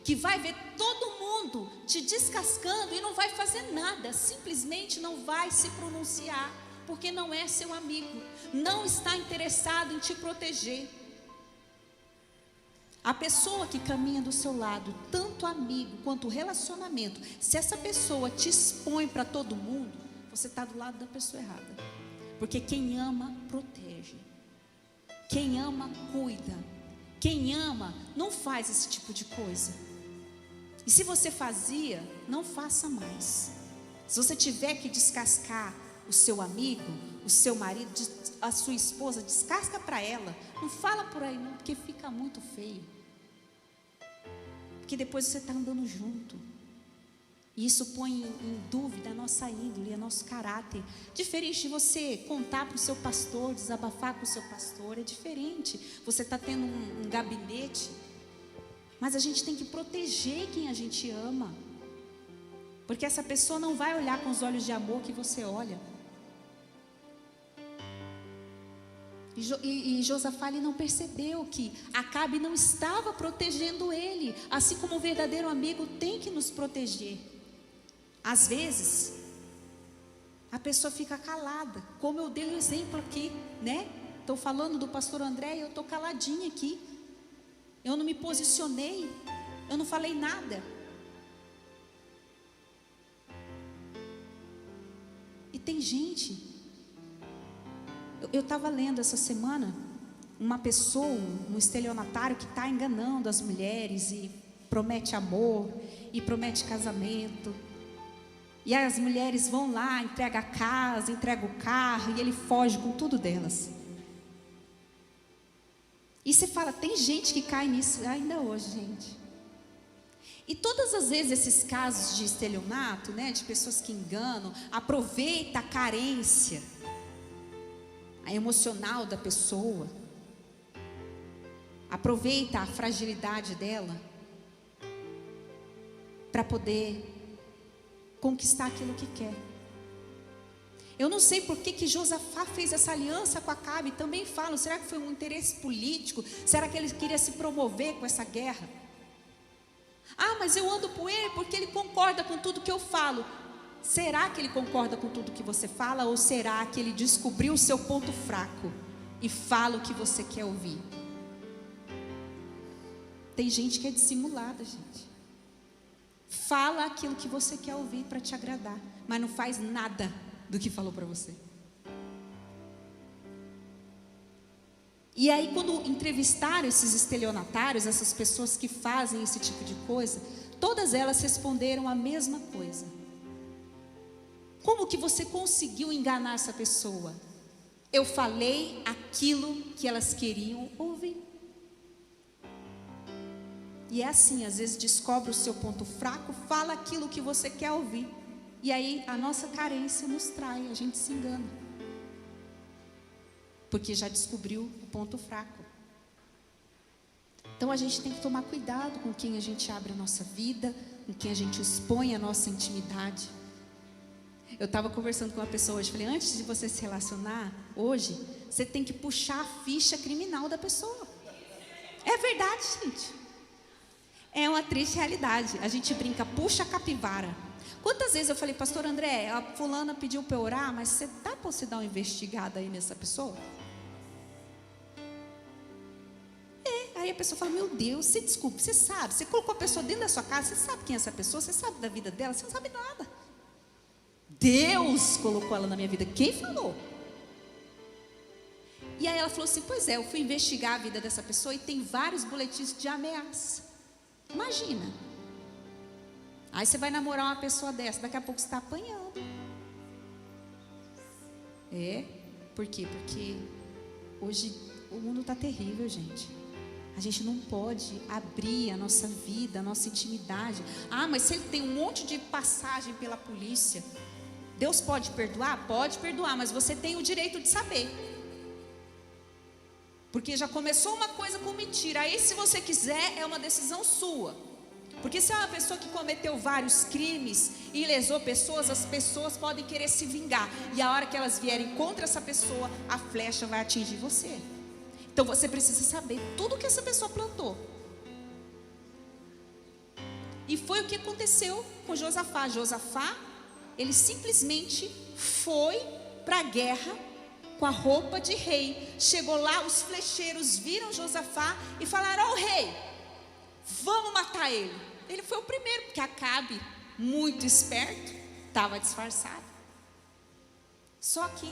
que vai ver todo mundo te descascando e não vai fazer nada, simplesmente não vai se pronunciar, porque não é seu amigo, não está interessado em te proteger. A pessoa que caminha do seu lado, tanto amigo quanto relacionamento, se essa pessoa te expõe para todo mundo, você está do lado da pessoa errada. Porque quem ama, protege. Quem ama, cuida. Quem ama, não faz esse tipo de coisa. E se você fazia, não faça mais. Se você tiver que descascar o seu amigo, o seu marido, a sua esposa, descasca para ela. Não fala por aí não, porque fica muito feio. Porque depois você está andando junto. E isso põe em dúvida a nossa índole, o nosso caráter. Diferente de você contar para o seu pastor, desabafar com o seu pastor, é diferente. Você está tendo um gabinete, mas a gente tem que proteger quem a gente ama. Porque essa pessoa não vai olhar com os olhos de amor que você olha. E Josafá ele não percebeu que Acabe não estava protegendo ele, assim como o verdadeiro amigo tem que nos proteger. Às vezes a pessoa fica calada, como eu dei um exemplo aqui, né? Estou falando do pastor André e eu estou caladinha aqui. Eu não me posicionei, eu não falei nada. E tem gente. Eu estava lendo essa semana uma pessoa, um estelionatário que está enganando as mulheres e promete amor e promete casamento. E as mulheres vão lá, entregam a casa, entregam o carro e ele foge com tudo delas. E você fala, tem gente que cai nisso ainda hoje, gente. E todas as vezes esses casos de estelionato, né, de pessoas que enganam, aproveita a carência, a emocional da pessoa, aproveita a fragilidade dela para poder conquistar aquilo que quer. Eu não sei por que Josafá fez essa aliança com Acabe. Também falo, será que foi um interesse político? Será que ele queria se promover com essa guerra? Ah, mas eu ando com ele porque ele concorda com tudo que eu falo. Será que ele concorda com tudo que você fala? Ou será que ele descobriu o seu ponto fraco e fala o que você quer ouvir? Tem gente que é dissimulada, gente. Fala aquilo que você quer ouvir para te agradar, mas não faz nada do que falou para você. E aí, quando entrevistaram esses estelionatários, essas pessoas que fazem esse tipo de coisa, todas elas responderam a mesma coisa. Como que você conseguiu enganar essa pessoa? Eu falei aquilo que elas queriam ouvir. E é assim, às vezes descobre o seu ponto fraco, fala aquilo que você quer ouvir. E aí a nossa carência nos trai, a gente se engana. Porque já descobriu o ponto fraco. Então a gente tem que tomar cuidado com quem a gente abre a nossa vida, com quem a gente expõe a nossa intimidade. Eu estava conversando com uma pessoa hoje, falei, antes de você se relacionar, hoje, você tem que puxar a ficha criminal da pessoa. É verdade, gente. É uma triste realidade. A gente brinca, puxa a capivara. Quantas vezes eu falei, pastor André, a fulana pediu para eu orar, mas você dá para você dar uma investigada aí nessa pessoa? Aí a pessoa fala, meu Deus, você desculpa, você sabe, você colocou a pessoa dentro da sua casa, você sabe quem é essa pessoa, você sabe da vida dela, você não sabe nada. Deus colocou ela na minha vida, quem falou? E aí ela falou assim, pois é, eu fui investigar a vida dessa pessoa e tem vários boletins de ameaça. Imagina. Aí você vai namorar uma pessoa dessa, daqui a pouco você está apanhando. Por quê? Porque hoje o mundo está terrível, gente. A gente não pode abrir a nossa vida, a nossa intimidade. Ah, mas se ele tem um monte de passagem pela polícia, Deus pode perdoar? Pode perdoar, mas você tem o direito de saber. Porque já começou uma coisa com mentira. Aí se você quiser, é uma decisão sua. Porque se é uma pessoa que cometeu vários crimes e lesou pessoas, as pessoas podem querer se vingar. E a hora que elas vierem contra essa pessoa, a flecha vai atingir você. Então você precisa saber tudo que essa pessoa plantou. E foi o que aconteceu com Josafá. Josafá, ele simplesmente foi para a guerra com a roupa de rei. Chegou lá, os flecheiros viram Josafá e falaram: ó rei, vamos matar ele. Ele foi o primeiro, porque Acabe, muito esperto, estava disfarçado. Só que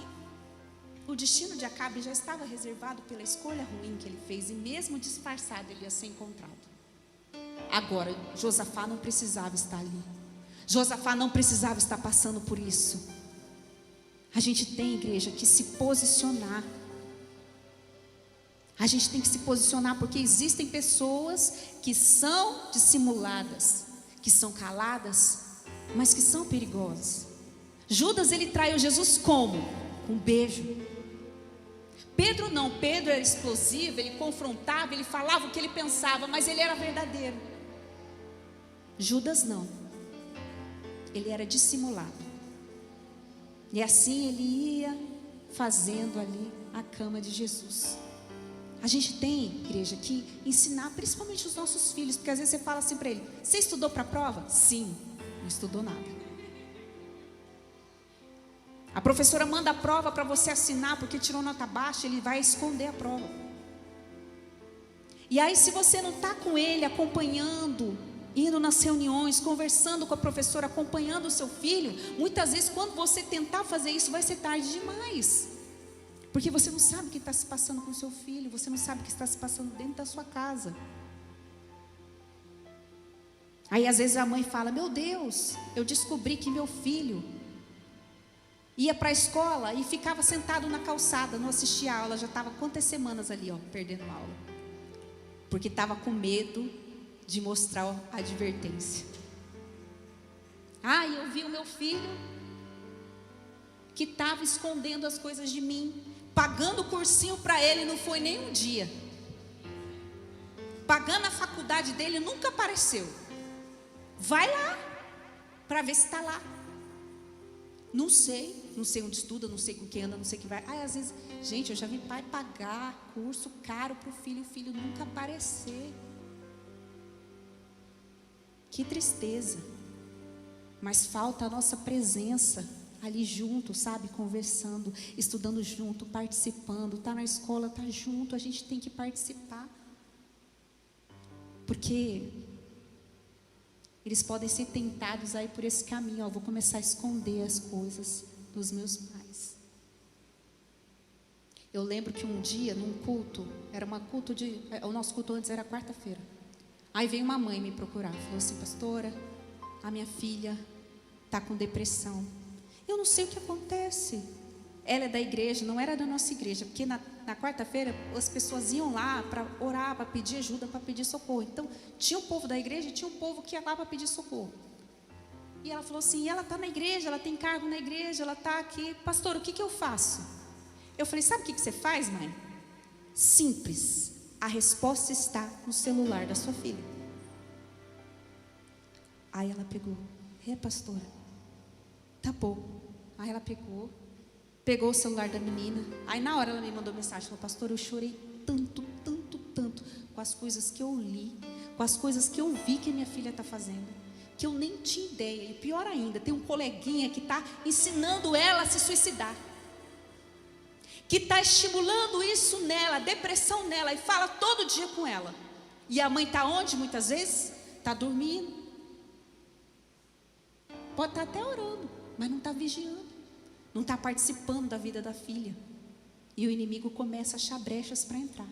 o destino de Acabe já estava reservado pela escolha ruim que ele fez, e mesmo disfarçado ele ia ser encontrado. Agora, Josafá não precisava estar ali. Josafá não precisava estar passando por isso. A gente tem, igreja, que se posicionar. A gente tem que se posicionar, porque existem pessoas que são dissimuladas, que são caladas, mas que são perigosas. Judas, ele traiu Jesus como? Com um beijo. Pedro não, Pedro era explosivo, ele confrontava, ele falava o que ele pensava, mas ele era verdadeiro. Judas não, ele era dissimulado. E assim ele ia fazendo ali a cama de Jesus. A gente tem, igreja, que ensinar principalmente os nossos filhos, porque às vezes você fala assim para ele: você estudou para a prova? Sim. Não estudou nada. A professora manda a prova para você assinar porque tirou nota baixa, ele vai esconder a prova. E aí, se você não está com ele, acompanhando, indo nas reuniões, conversando com a professora, acompanhando o seu filho, muitas vezes quando você tentar fazer isso, vai ser tarde demais. Porque você não sabe o que está se passando com o seu filho, você não sabe o que está se passando dentro da sua casa. Aí às vezes a mãe fala: meu Deus, eu descobri que meu filho ia para a escola e ficava sentado na calçada, não assistia a aula, já estava quantas semanas ali, perdendo aula. Porque estava com medo de mostrar a advertência. Eu vi o meu filho que estava escondendo as coisas de mim, pagando o cursinho para ele, não foi nem um dia. Pagando a faculdade dele, nunca apareceu. Vai lá, para ver se está lá. Não sei onde estuda, não sei com quem anda, não sei o que vai. Às vezes, gente, eu já vi pai pagar curso caro para o filho nunca aparecer. Que tristeza. Mas falta a nossa presença ali junto, sabe? Conversando, estudando junto, participando. Está na escola, está junto, a gente tem que participar. Porque eles podem ser tentados aí por esse caminho. Vou começar a esconder as coisas dos meus pais. Eu lembro que um dia, num culto, o nosso culto antes era quarta-feira. Aí veio uma mãe me procurar, falou assim: pastora, a minha filha está com depressão. Eu não sei o que acontece. Ela é da igreja, não era da nossa igreja, porque na quarta-feira as pessoas iam lá para orar, para pedir ajuda, para pedir socorro. Então tinha o povo da igreja e tinha o povo que ia lá para pedir socorro. E ela falou assim: ela está na igreja, ela tem cargo na igreja, ela está aqui. Pastor, o que eu faço? Eu falei: sabe o que você faz, mãe? Simples. A resposta está no celular da sua filha. Aí ela pegou: pastora, tá bom. Aí ela pegou o celular da menina. Aí na hora ela me mandou mensagem, falou: pastora, eu chorei tanto com as coisas que eu li, com as coisas que eu vi que a minha filha está fazendo, que eu nem tinha ideia. E pior ainda, tem um coleguinha que está ensinando ela a se suicidar, que está estimulando isso nela, a depressão nela, e fala todo dia com ela. E a mãe está onde muitas vezes? Está dormindo. Pode estar até orando, mas não está vigiando, não está participando da vida da filha. E o inimigo começa a achar brechas para entrar.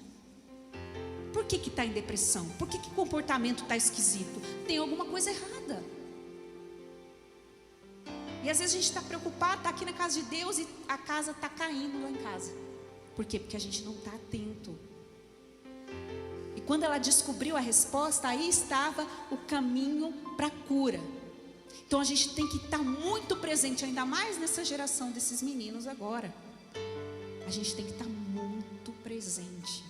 Por que está em depressão? Por que o comportamento está esquisito? Tem alguma coisa errada. E às vezes a gente está preocupado, está aqui na casa de Deus e a casa está caindo lá em casa. Por quê? Porque a gente não está atento. E quando ela descobriu a resposta, aí estava o caminho para a cura. Então a gente tem que estar muito presente, ainda mais nessa geração desses meninos agora. A gente tem que estar muito presente,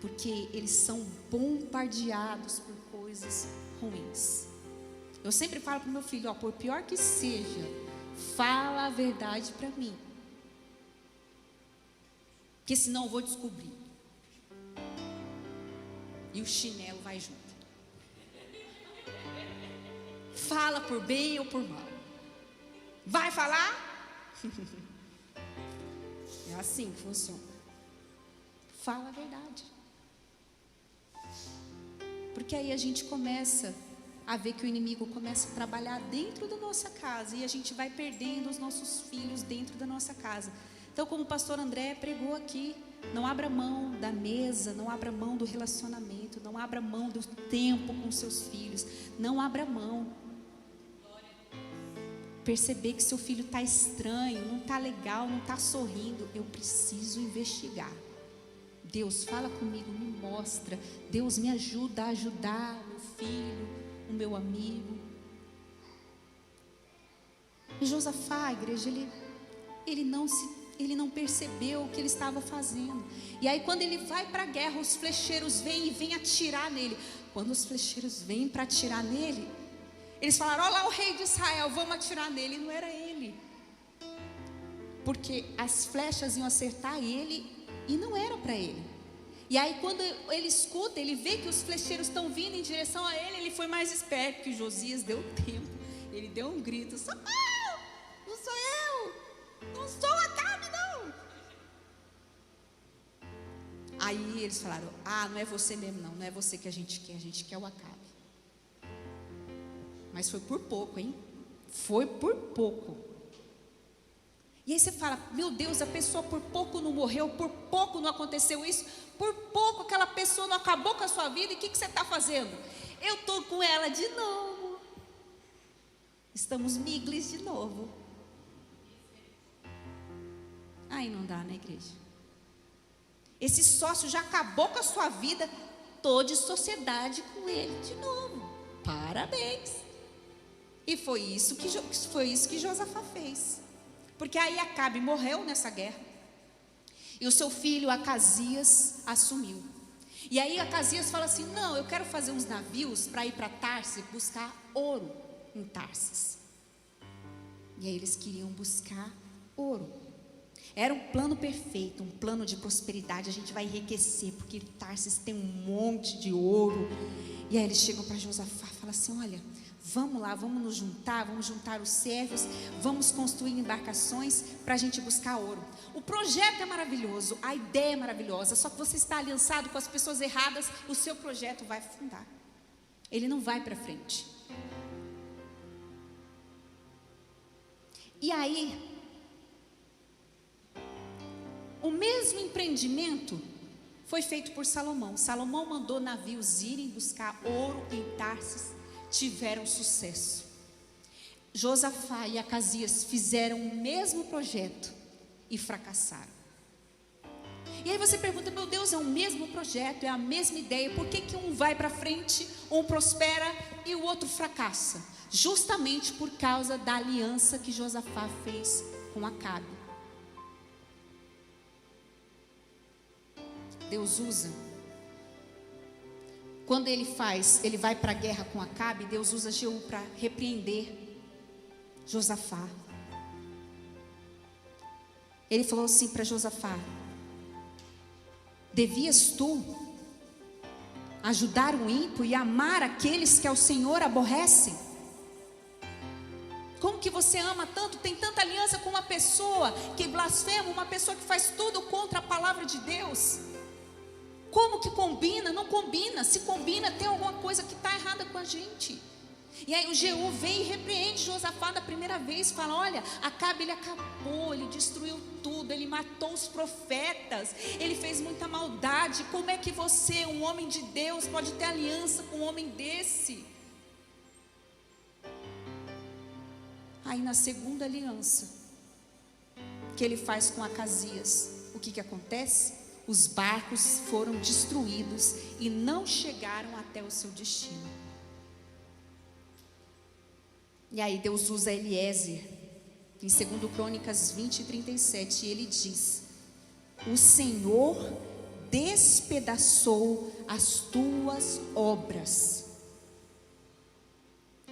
porque eles são bombardeados por coisas ruins. Eu sempre falo para o meu filho, por pior que seja, fala a verdade para mim, porque senão eu vou descobrir. E o chinelo vai junto. Fala por bem ou por mal. Vai falar? É assim que funciona. Fala a verdade. Porque aí a gente começa a ver que o inimigo começa a trabalhar dentro da nossa casa, e a gente vai perdendo os nossos filhos dentro da nossa casa. Então, como o pastor André pregou aqui, não abra mão da mesa, não abra mão do relacionamento, não abra mão do tempo com seus filhos, não abra mão. Perceber que seu filho está estranho, não está legal, não está sorrindo, eu preciso investigar. Deus, fala comigo, me mostra. Deus, me ajuda a ajudar meu filho, o meu amigo. E Josafá, igreja, ele não percebeu o que ele estava fazendo. E aí quando ele vai para a guerra, os flecheiros vêm atirar nele. Quando os flecheiros vêm para atirar nele, eles falaram, olha lá o rei de Israel, vamos atirar nele. E não era ele, porque as flechas iam acertar ele e não era para ele. E aí quando ele escuta, ele vê que os flecheiros estão vindo em direção a ele, ele foi mais esperto que Josias, deu tempo. Ele deu um grito, socorro, não sou eu, não sou Acabe não. Aí eles falaram, não é você mesmo não é você que a gente quer o Acabe. Mas foi por pouco, hein? Foi por pouco. E aí você fala, meu Deus, a pessoa por pouco não morreu, por pouco não aconteceu isso, por pouco aquela pessoa não acabou com a sua vida, e o que você está fazendo? Eu estou com ela de novo. Estamos miglis de novo. Aí não dá, né, igreja? Esse sócio já acabou com a sua vida, estou de sociedade com ele de novo. Parabéns. E foi isso que Josafá fez. Porque aí Acabe morreu nessa guerra, e o seu filho Acasias assumiu. E aí Acasias fala assim, não, eu quero fazer uns navios para ir para Tarsis buscar ouro em Tarsis. E aí eles queriam buscar ouro. Era um plano perfeito, um plano de prosperidade. A gente vai enriquecer, porque Tarsis tem um monte de ouro. E aí eles chegam para Josafá e falam assim, olha, vamos lá, vamos juntar os servos, vamos construir embarcações para a gente buscar ouro. O projeto é maravilhoso, a ideia é maravilhosa, só que você está aliançado com as pessoas erradas, o seu projeto vai afundar, ele não vai para frente. E aí, o mesmo empreendimento foi feito por Salomão. Salomão mandou navios irem buscar ouro em Tarsis, tiveram sucesso. Josafá e Acasias fizeram o mesmo projeto e fracassaram. E aí você pergunta, meu Deus, é o mesmo projeto, é a mesma ideia, por que um vai para frente, um prospera e o outro fracassa? Justamente por causa da aliança que Josafá fez com Acabe. Deus usa, quando ele vai para a guerra com Acabe, Deus usa Jeú para repreender Josafá. Ele falou assim para Josafá, devias tu ajudar o ímpio e amar aqueles que ao Senhor aborrecem? Como que você ama tanto, tem tanta aliança com uma pessoa que blasfema, uma pessoa que faz tudo contra a palavra de Deus? Como que combina? Não combina. Se combina, tem alguma coisa que está errada com a gente. E aí o Jeú vem e repreende Josafá da primeira vez. Fala, olha, Acabe, ele acabou, ele destruiu tudo, ele matou os profetas, ele fez muita maldade. Como é que você, um homem de Deus, pode ter aliança com um homem desse? Aí na segunda aliança que ele faz com Acasias, o que acontece? Os barcos foram destruídos e não chegaram até o seu destino. E aí Deus usa Eliezer em 2 Crônicas 20:37, e ele diz, o Senhor despedaçou as tuas obras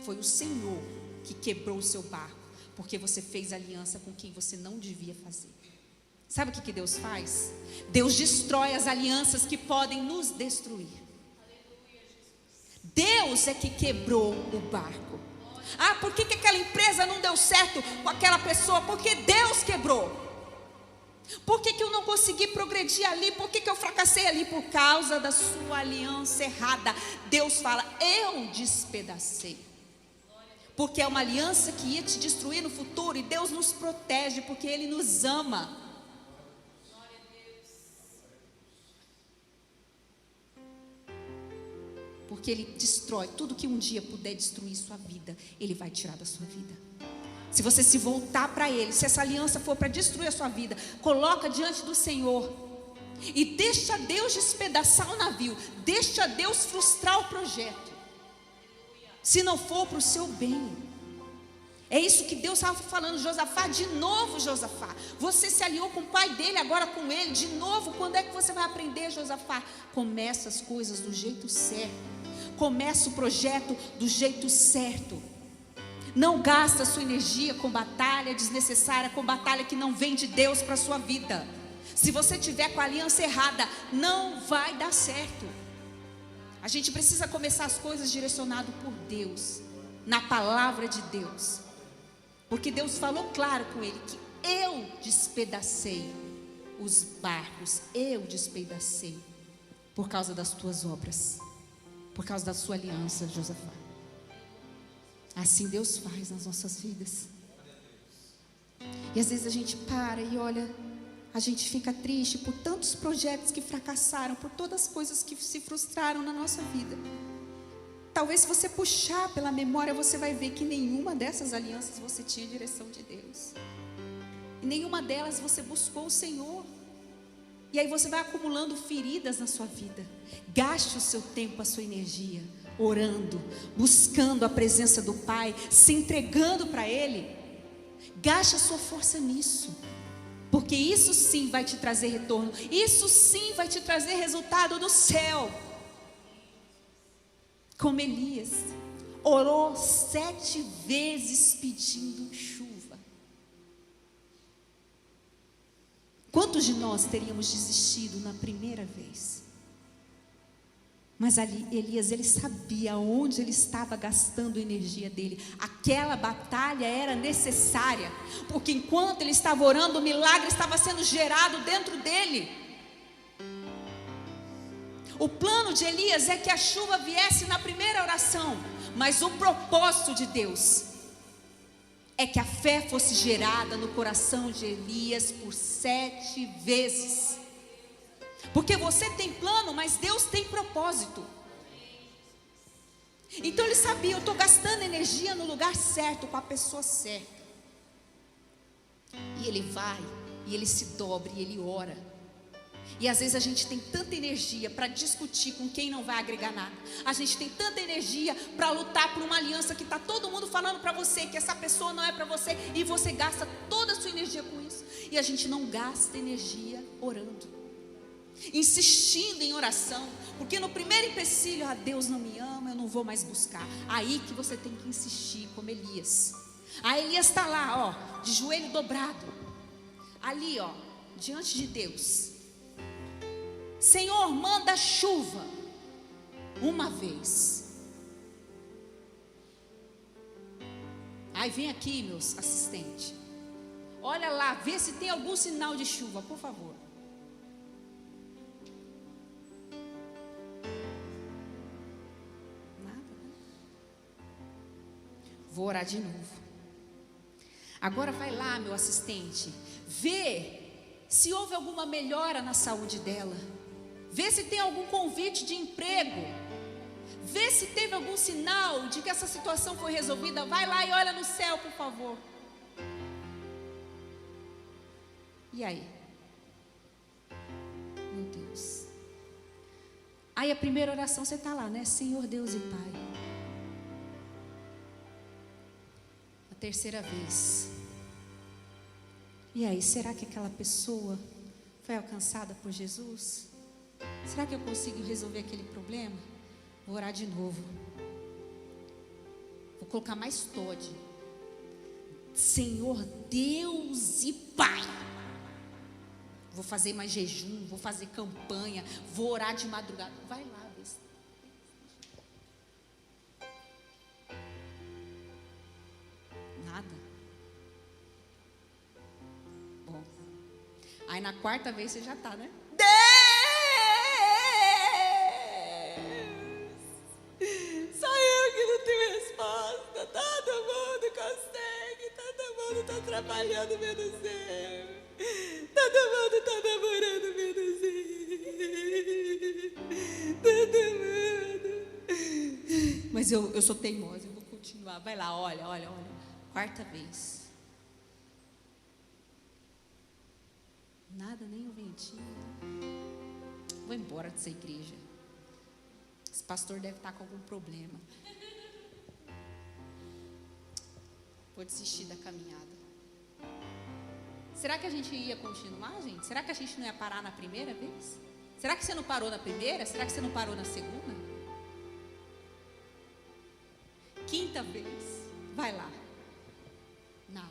Foi o Senhor que quebrou o seu barco, porque você fez aliança com quem você não devia fazer. Sabe o que Deus faz? Deus destrói as alianças que podem nos destruir. Deus é que quebrou o barco. Ah, por que aquela empresa não deu certo com aquela pessoa? Porque Deus quebrou. Por que eu não consegui progredir ali? Por que eu fracassei ali? Por causa da sua aliança errada. Deus fala, eu despedacei. Porque é uma aliança que ia te destruir no futuro. E Deus nos protege porque Ele nos ama. Porque Ele destrói tudo que um dia puder destruir sua vida. Ele vai tirar da sua vida. Se você se voltar para Ele, se essa aliança for para destruir a sua vida, coloca diante do Senhor e deixa Deus despedaçar o navio, deixa Deus frustrar o projeto, se não for para o seu bem. É isso que Deus estava falando. Josafá, de novo Josafá, você se aliou com o pai dele, agora com ele, de novo. Quando é que você vai aprender, Josafá? Começa as coisas do jeito certo, começa o projeto do jeito certo. Não gasta a sua energia com batalha desnecessária, com batalha que não vem de Deus para a sua vida. Se você tiver com a aliança errada, não vai dar certo. A gente precisa começar as coisas direcionado por Deus, na palavra de Deus. Porque Deus falou claro com ele que eu despedacei os barcos, eu despedacei por causa das tuas obras, por causa da sua aliança, Josafá. Assim Deus faz nas nossas vidas. E às vezes a gente para e olha, a gente fica triste por tantos projetos que fracassaram, por todas as coisas que se frustraram na nossa vida. Talvez se você puxar pela memória, você vai ver que nenhuma dessas alianças você tinha direção de Deus. E nenhuma delas você buscou o Senhor. E aí você vai acumulando feridas na sua vida. Gaste o seu tempo, a sua energia, orando, buscando a presença do Pai, se entregando para Ele. Gaste a sua força nisso, porque isso sim vai te trazer retorno. Isso sim vai te trazer resultado do céu. Como Elias orou 7 vezes pedindo chuva. Quantos de nós teríamos desistido na primeira vez? Mas ali Elias, ele sabia onde ele estava gastando a energia dele. Aquela batalha era necessária, porque enquanto ele estava orando, o milagre estava sendo gerado dentro dele. O plano de Elias é que a chuva viesse na primeira oração, mas o propósito de Deus é que a fé fosse gerada no coração de Elias por 7 vezes. Porque você tem plano, mas Deus tem propósito. Então ele sabia, eu estou gastando energia no lugar certo, com a pessoa certa. E ele vai, e ele se dobra, e ele ora. E às vezes a gente tem tanta energia para discutir com quem não vai agregar nada. A gente tem tanta energia para lutar por uma aliança que está todo mundo falando para você que essa pessoa não é para você, e você gasta toda a sua energia com isso. E a gente não gasta energia orando, insistindo em oração, porque no primeiro empecilho, Deus não me ama, eu não vou mais buscar. Aí que você tem que insistir, como Elias. Elias está lá, de joelho dobrado, ali, diante de Deus. Senhor, manda chuva uma vez. Aí vem aqui, meus assistentes, olha lá, vê se tem algum sinal de chuva, por favor. Vou orar de novo. Agora vai lá, meu assistente, vê se houve alguma melhora na saúde dela. Vê se tem algum convite de emprego. Vê se teve algum sinal de que essa situação foi resolvida. Vai lá e olha no céu, por favor. E aí? Meu Deus. Aí a primeira oração você está lá, né? Senhor Deus e Pai. A terceira vez. E aí, será que aquela pessoa foi alcançada por Jesus? Será que eu consigo resolver aquele problema? Vou orar de novo. Vou colocar mais Todd. Senhor Deus e Pai. Vou fazer mais jejum, vou fazer campanha, vou orar de madrugada. Vai lá, besta. Nada. Bom. Aí na quarta vez você já está, né? Deus! Só eu que não tenho resposta. Todo mundo consegue, todo mundo está trabalhando menos eu. Todo mundo está namorando menos eu. Todo mundo. Mas eu sou teimosa, eu vou continuar. Vai lá, olha. Quarta vez. Nada, nem um ventinho. Vou embora dessa igreja. Esse pastor deve estar com algum problema. Vou desistir da caminhada. Será que a gente ia continuar, gente? Será que a gente não ia parar na primeira vez? Será que você não parou na primeira? Será que você não parou na segunda? Quinta vez. Vai lá. Nada.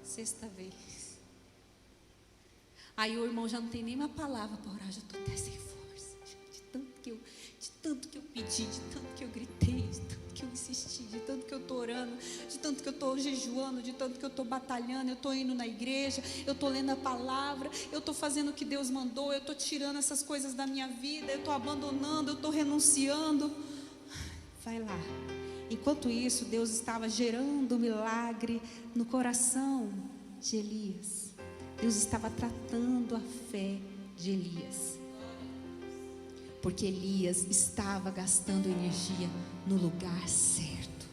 Sexta vez. Aí o irmão já não tem nenhuma palavra para orar. Já estou até sem força. De tanto que eu pedi, de tanto que eu gritei, de tanto que eu insisti, de tanto que eu estou orando, de tanto que eu estou jejuando, de tanto que eu estou batalhando, eu estou indo na igreja, eu estou lendo a palavra, eu estou fazendo o que Deus mandou, eu estou tirando essas coisas da minha vida, eu estou abandonando, eu estou renunciando. Vai lá. Enquanto isso, Deus estava gerando um milagre no coração de Elias. Deus estava tratando a fé de Elias. Porque Elias estava gastando energia no lugar certo,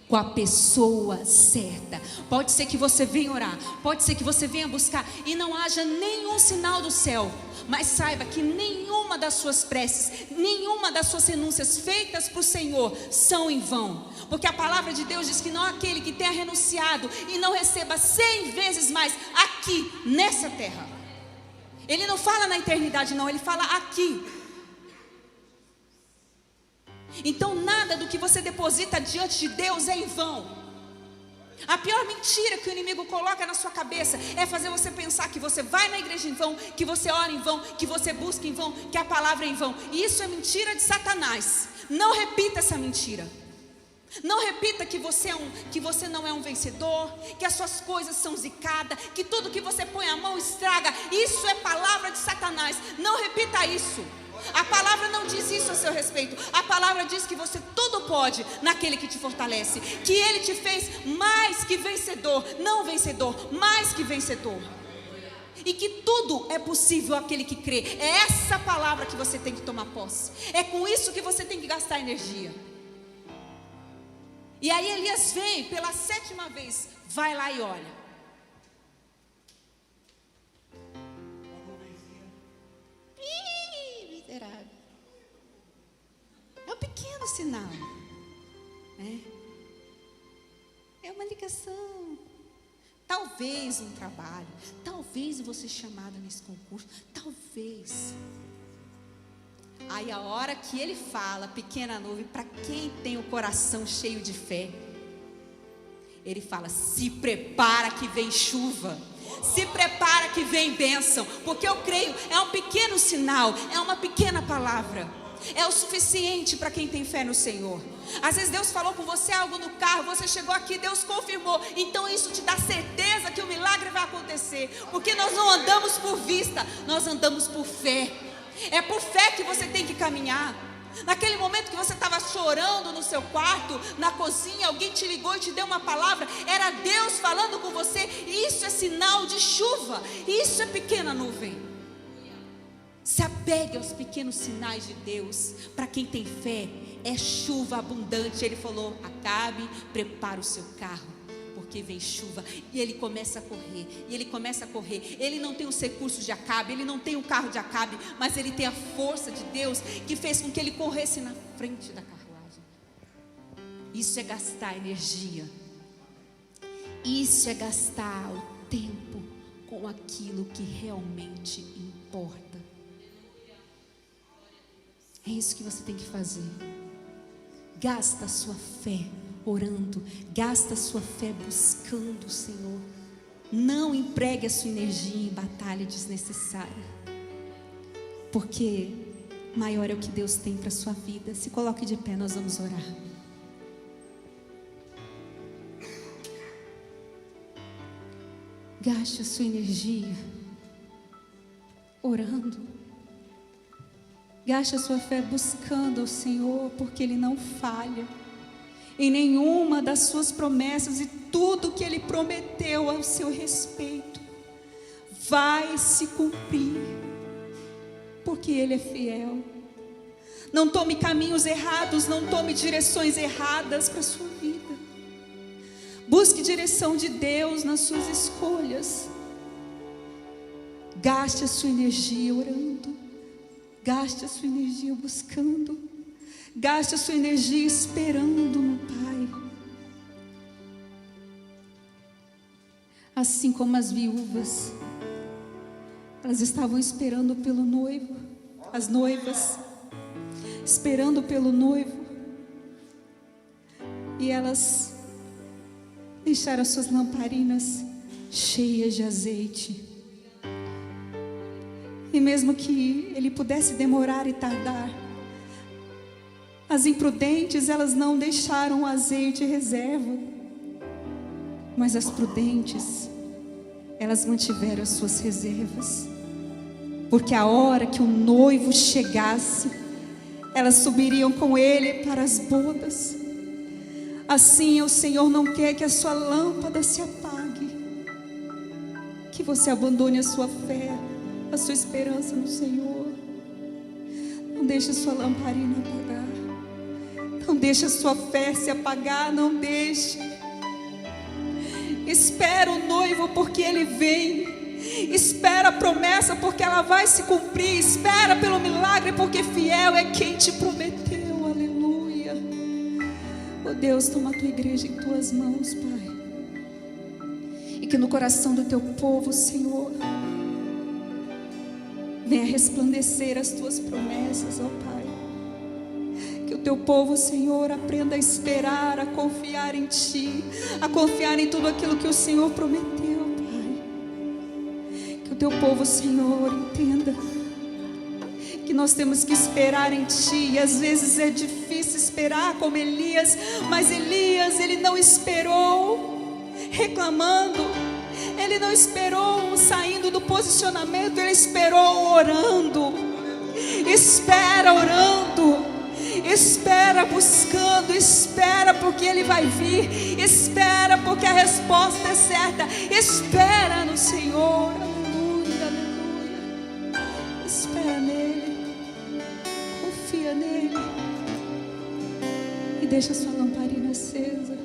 com a pessoa certa. Pode ser que você venha orar, pode ser que você venha buscar e não haja nenhum sinal do céu, mas saiba que nenhuma das suas preces, nenhuma das suas renúncias feitas para o Senhor são em vão. Porque a palavra de Deus diz que não há aquele que tenha renunciado e não receba 100 vezes mais aqui, nessa terra. Ele não fala na eternidade não, ele fala aqui. Então nada do que você deposita diante de Deus é em vão. A pior mentira que o inimigo coloca na sua cabeça é fazer você pensar que você vai na igreja em vão, que você ora em vão, que você busca em vão, que a palavra é em vão. E isso é mentira de Satanás. Não repita essa mentira. Não repita que você não é um vencedor, que as suas coisas são zicadas, que tudo que você põe a mão estraga. Isso é palavra de Satanás. Não repita isso. A palavra não diz isso a seu respeito. A palavra diz que você tudo pode naquele que te fortalece, que Ele te fez mais que vencedor, não vencedor, mais que vencedor, e que tudo é possível àquele que crê. É essa palavra que você tem que tomar posse. É com isso que você tem que gastar energia. E aí Elias vem pela 7ª vez, vai lá e olha. É um pequeno sinal, né? É uma ligação. Talvez um trabalho, talvez você chamada nesse concurso, talvez. Aí a hora que ele fala, pequena nuvem, para quem tem o coração cheio de fé, ele fala: se prepara que vem chuva, se prepara que vem bênção, porque eu creio, é um pequeno sinal, é uma pequena palavra, é o suficiente para quem tem fé no Senhor. Às vezes Deus falou com você algo no carro, você chegou aqui, Deus confirmou, então isso te dá certeza que o milagre vai acontecer, porque nós não andamos por vista, nós andamos por fé. É por fé que você tem que caminhar. Naquele momento que você estava chorando no seu quarto, na cozinha, alguém te ligou e te deu uma palavra, era Deus falando com você. Isso é sinal de chuva, isso é pequena nuvem. Se apegue aos pequenos sinais de Deus. Para quem tem fé, é chuva abundante. Ele falou: Acabe, prepara o seu carro, porque vem chuva. E ele começa a correr, e ele começa a correr. Ele não tem os recursos de Acabe, ele não tem o carro de Acabe, mas ele tem a força de Deus, que fez com que ele corresse na frente da carruagem. Isso é gastar energia. Isso é gastar o tempo com aquilo que realmente importa. É isso que você tem que fazer. Gasta a sua fé orando, gasta a sua fé buscando o Senhor. Não empregue a sua energia em batalha desnecessária, porque maior é o que Deus tem para a sua vida. Se coloque de pé, nós vamos orar. Gaste a sua energia orando. Gaste a sua fé buscando ao Senhor, porque Ele não falha em nenhuma das suas promessas, e tudo que Ele prometeu ao seu respeito vai se cumprir, porque Ele é fiel. Não tome caminhos errados, não tome direções erradas para a sua vida. Busque direção de Deus nas suas escolhas. Gaste a sua energia orando. Gaste a sua energia buscando. Gaste a sua energia esperando no Pai. Assim como as viúvas, elas estavam esperando pelo noivo. As noivas, esperando pelo noivo. E elas deixaram as suas lamparinas cheias de azeite. E mesmo que ele pudesse demorar e tardar, as imprudentes, elas não deixaram o azeite em reserva. Mas as prudentes, elas mantiveram as suas reservas. Porque a hora que o noivo chegasse, elas subiriam com ele para as bodas. Assim o Senhor não quer que a sua lâmpada se apague, que você abandone a sua fé, a sua esperança no Senhor. Não deixe a sua lamparina apagar. Não deixe a sua fé se apagar. Não deixe. Espera o noivo, porque ele vem. Espera a promessa, porque ela vai se cumprir. Espera pelo milagre, porque fiel é quem te prometeu. Aleluia. Oh Deus, toma a tua igreja em tuas mãos, Pai. E que no coração do teu povo, Senhor, venha resplandecer as tuas promessas, ó Pai. Que o teu povo, Senhor, aprenda a esperar, a confiar em Ti, a confiar em tudo aquilo que o Senhor prometeu, Pai. Que o teu povo, Senhor, entenda que nós temos que esperar em Ti. E às vezes é difícil esperar, como Elias. Mas Elias, ele não esperou reclamando. Ele não esperou saindo do posicionamento. Ele esperou orando. Espera orando. Espera buscando. Espera porque Ele vai vir. Espera porque a resposta é certa. Espera no Senhor. Aleluia, aleluia. Espera nele. Confia nele. E deixa a sua lamparina acesa.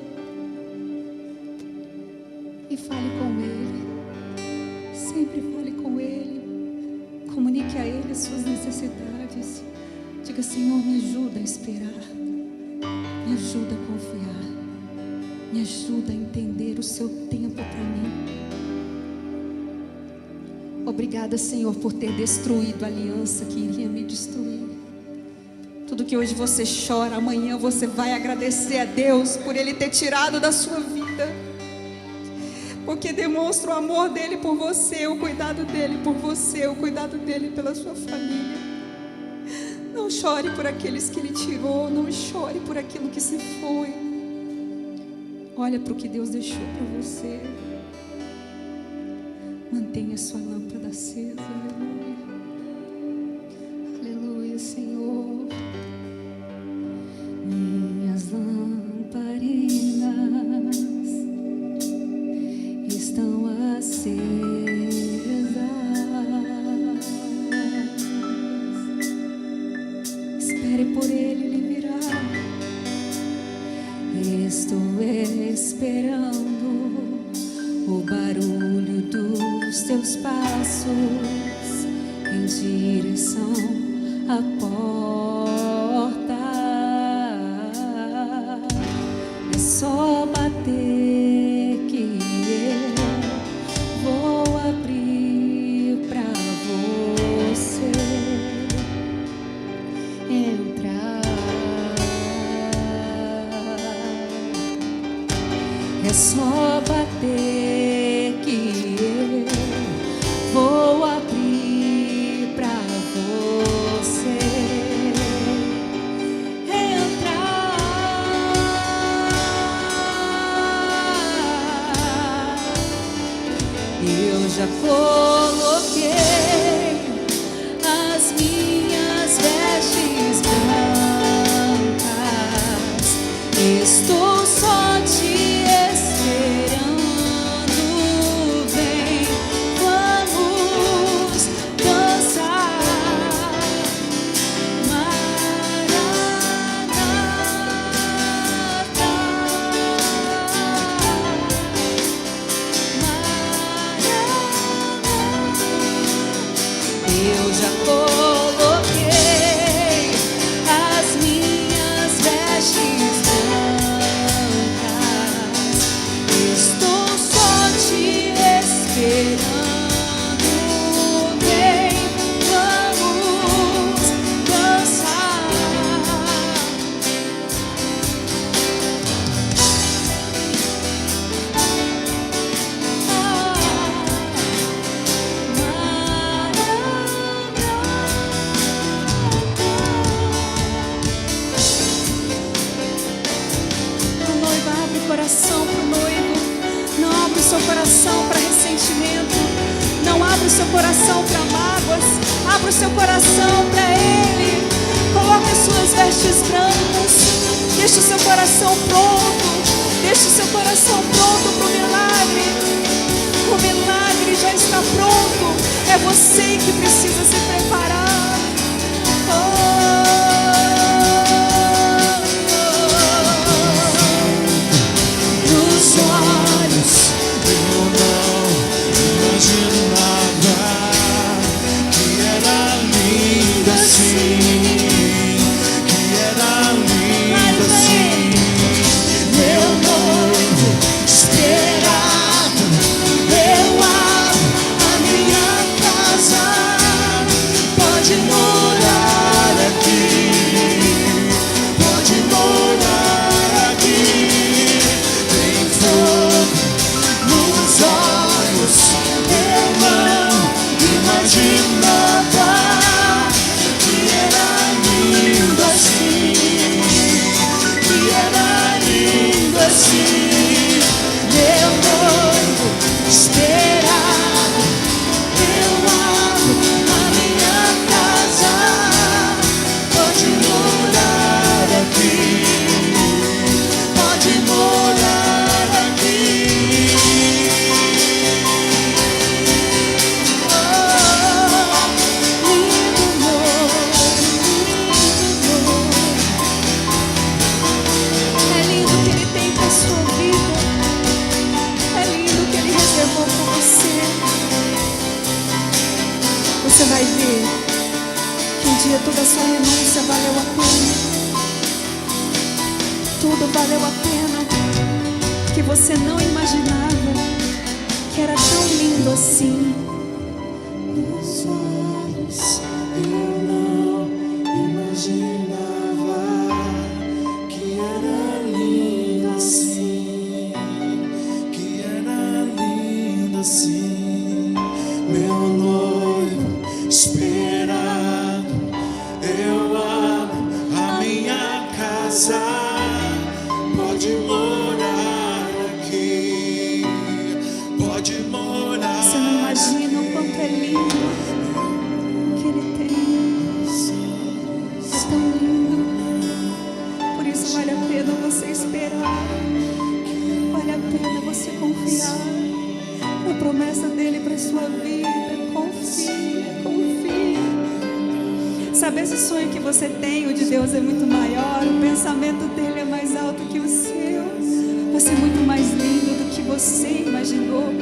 E fale com Ele. Sempre fale com Ele. Comunique a Ele as suas necessidades. Diga: Senhor, me ajuda a esperar. Me ajuda a confiar. Me ajuda a entender o seu tempo para mim. Obrigada, Senhor, por ter destruído a aliança que iria me destruir. Tudo que hoje você chora, amanhã você vai agradecer a Deus por Ele ter tirado da sua vida. Porque demonstra o amor dele por você, o cuidado dele por você, o cuidado dele pela sua família. Não chore por aqueles que ele tirou, não chore por aquilo que se foi. Olha para o que Deus deixou para você. Mantenha sua lâmpada acesa. Aleluia. Aleluia, Senhor. Minhas lamparinas estão acesas. Espere por Ele, Ele virá. Estou esperando o barulho dos teus passos em direção à porta. É só bater que eu vou abrir pra você. É só bater que eu vou abrir pra você entrar. Eu já coloquei as minhas vestes brancas. Estou só te esperando. Vem, vamos dançar. Maranata. Eu já coloquei as minhas vestes brancas. Estou só te esperando. Vem, vamos dançar. A noiva abre o coração para o noivo. Não abre o seu coração para ressentimento. Não abre o seu coração para mágoas. Abre o seu coração para Ele. Coloque as suas vestes brancas. Deixe o seu coração pronto. Deixe o seu coração pronto para o milagre. O milagre já está pronto. É você que precisa se preparar. Nos olhos Eu não imaginava que era linda assim, que era linda assim. Meu noivo esperado, eu abro a minha casa. Pode morar aqui, pode morar aqui. Tem fogo nos olhos, eu não imaginava que era lindo assim, que era lindo assim. Meu noivo esperado, eu abro a minha casa. Pode morar aqui, pode morar aqui. É lindo o que Ele tem para a sua vida. É lindo o que Ele reservou para você. Você vai ver que um dia toda a sua renúncia valeu a pena. Tudo valeu a pena. Que você não imaginava que era tão lindo assim. Nos olhos eu não imaginava que era lindo assim, que era lindo assim. Meu noivo esperado, eu abro a minha casa. Pode morar aqui, pode morar. Você não imagina o quanto é lindo que Ele tem. É tão lindo. Por isso vale a pena você esperar. Vale a pena você confiar na promessa dEle para sua vida. Confie, confie. Sabe esse sonho que você tem, o de Deus é muito maior. O pensamento dEle é mais alto que o seu. Vai ser muito mais lindo do que você imaginou.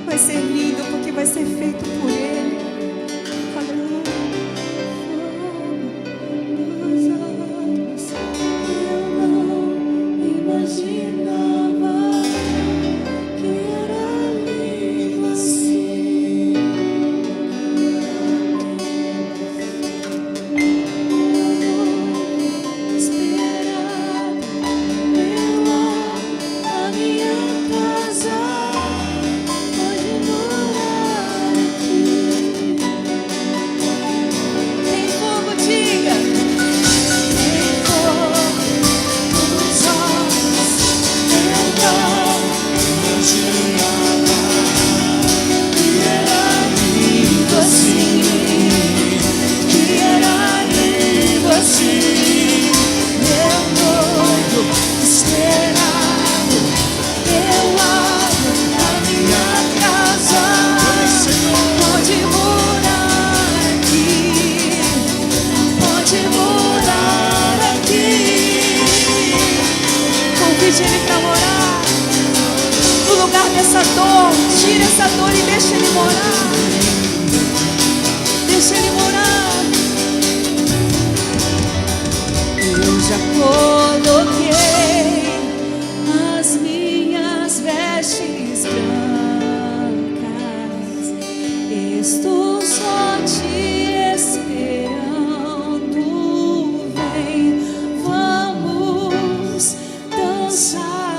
Vai ser lindo porque vai ser feito por Ele. Aleluia. Nos olhos eu não imaginava que era lindo assim. Esperado, eu abro a minha tira essa dor e deixa Ele morar. Deixa Ele morar. Eu já coloquei as minhas vestes brancas. Estou só te esperando. Vem, vamos dançar.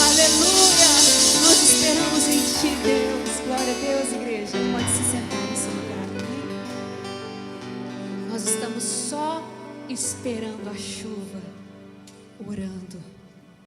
Aleluia, nós esperamos em Ti, Deus. Glória a Deus, igreja. Pode se sentar nesse lugar, amém? Nós estamos só esperando a chuva, orando.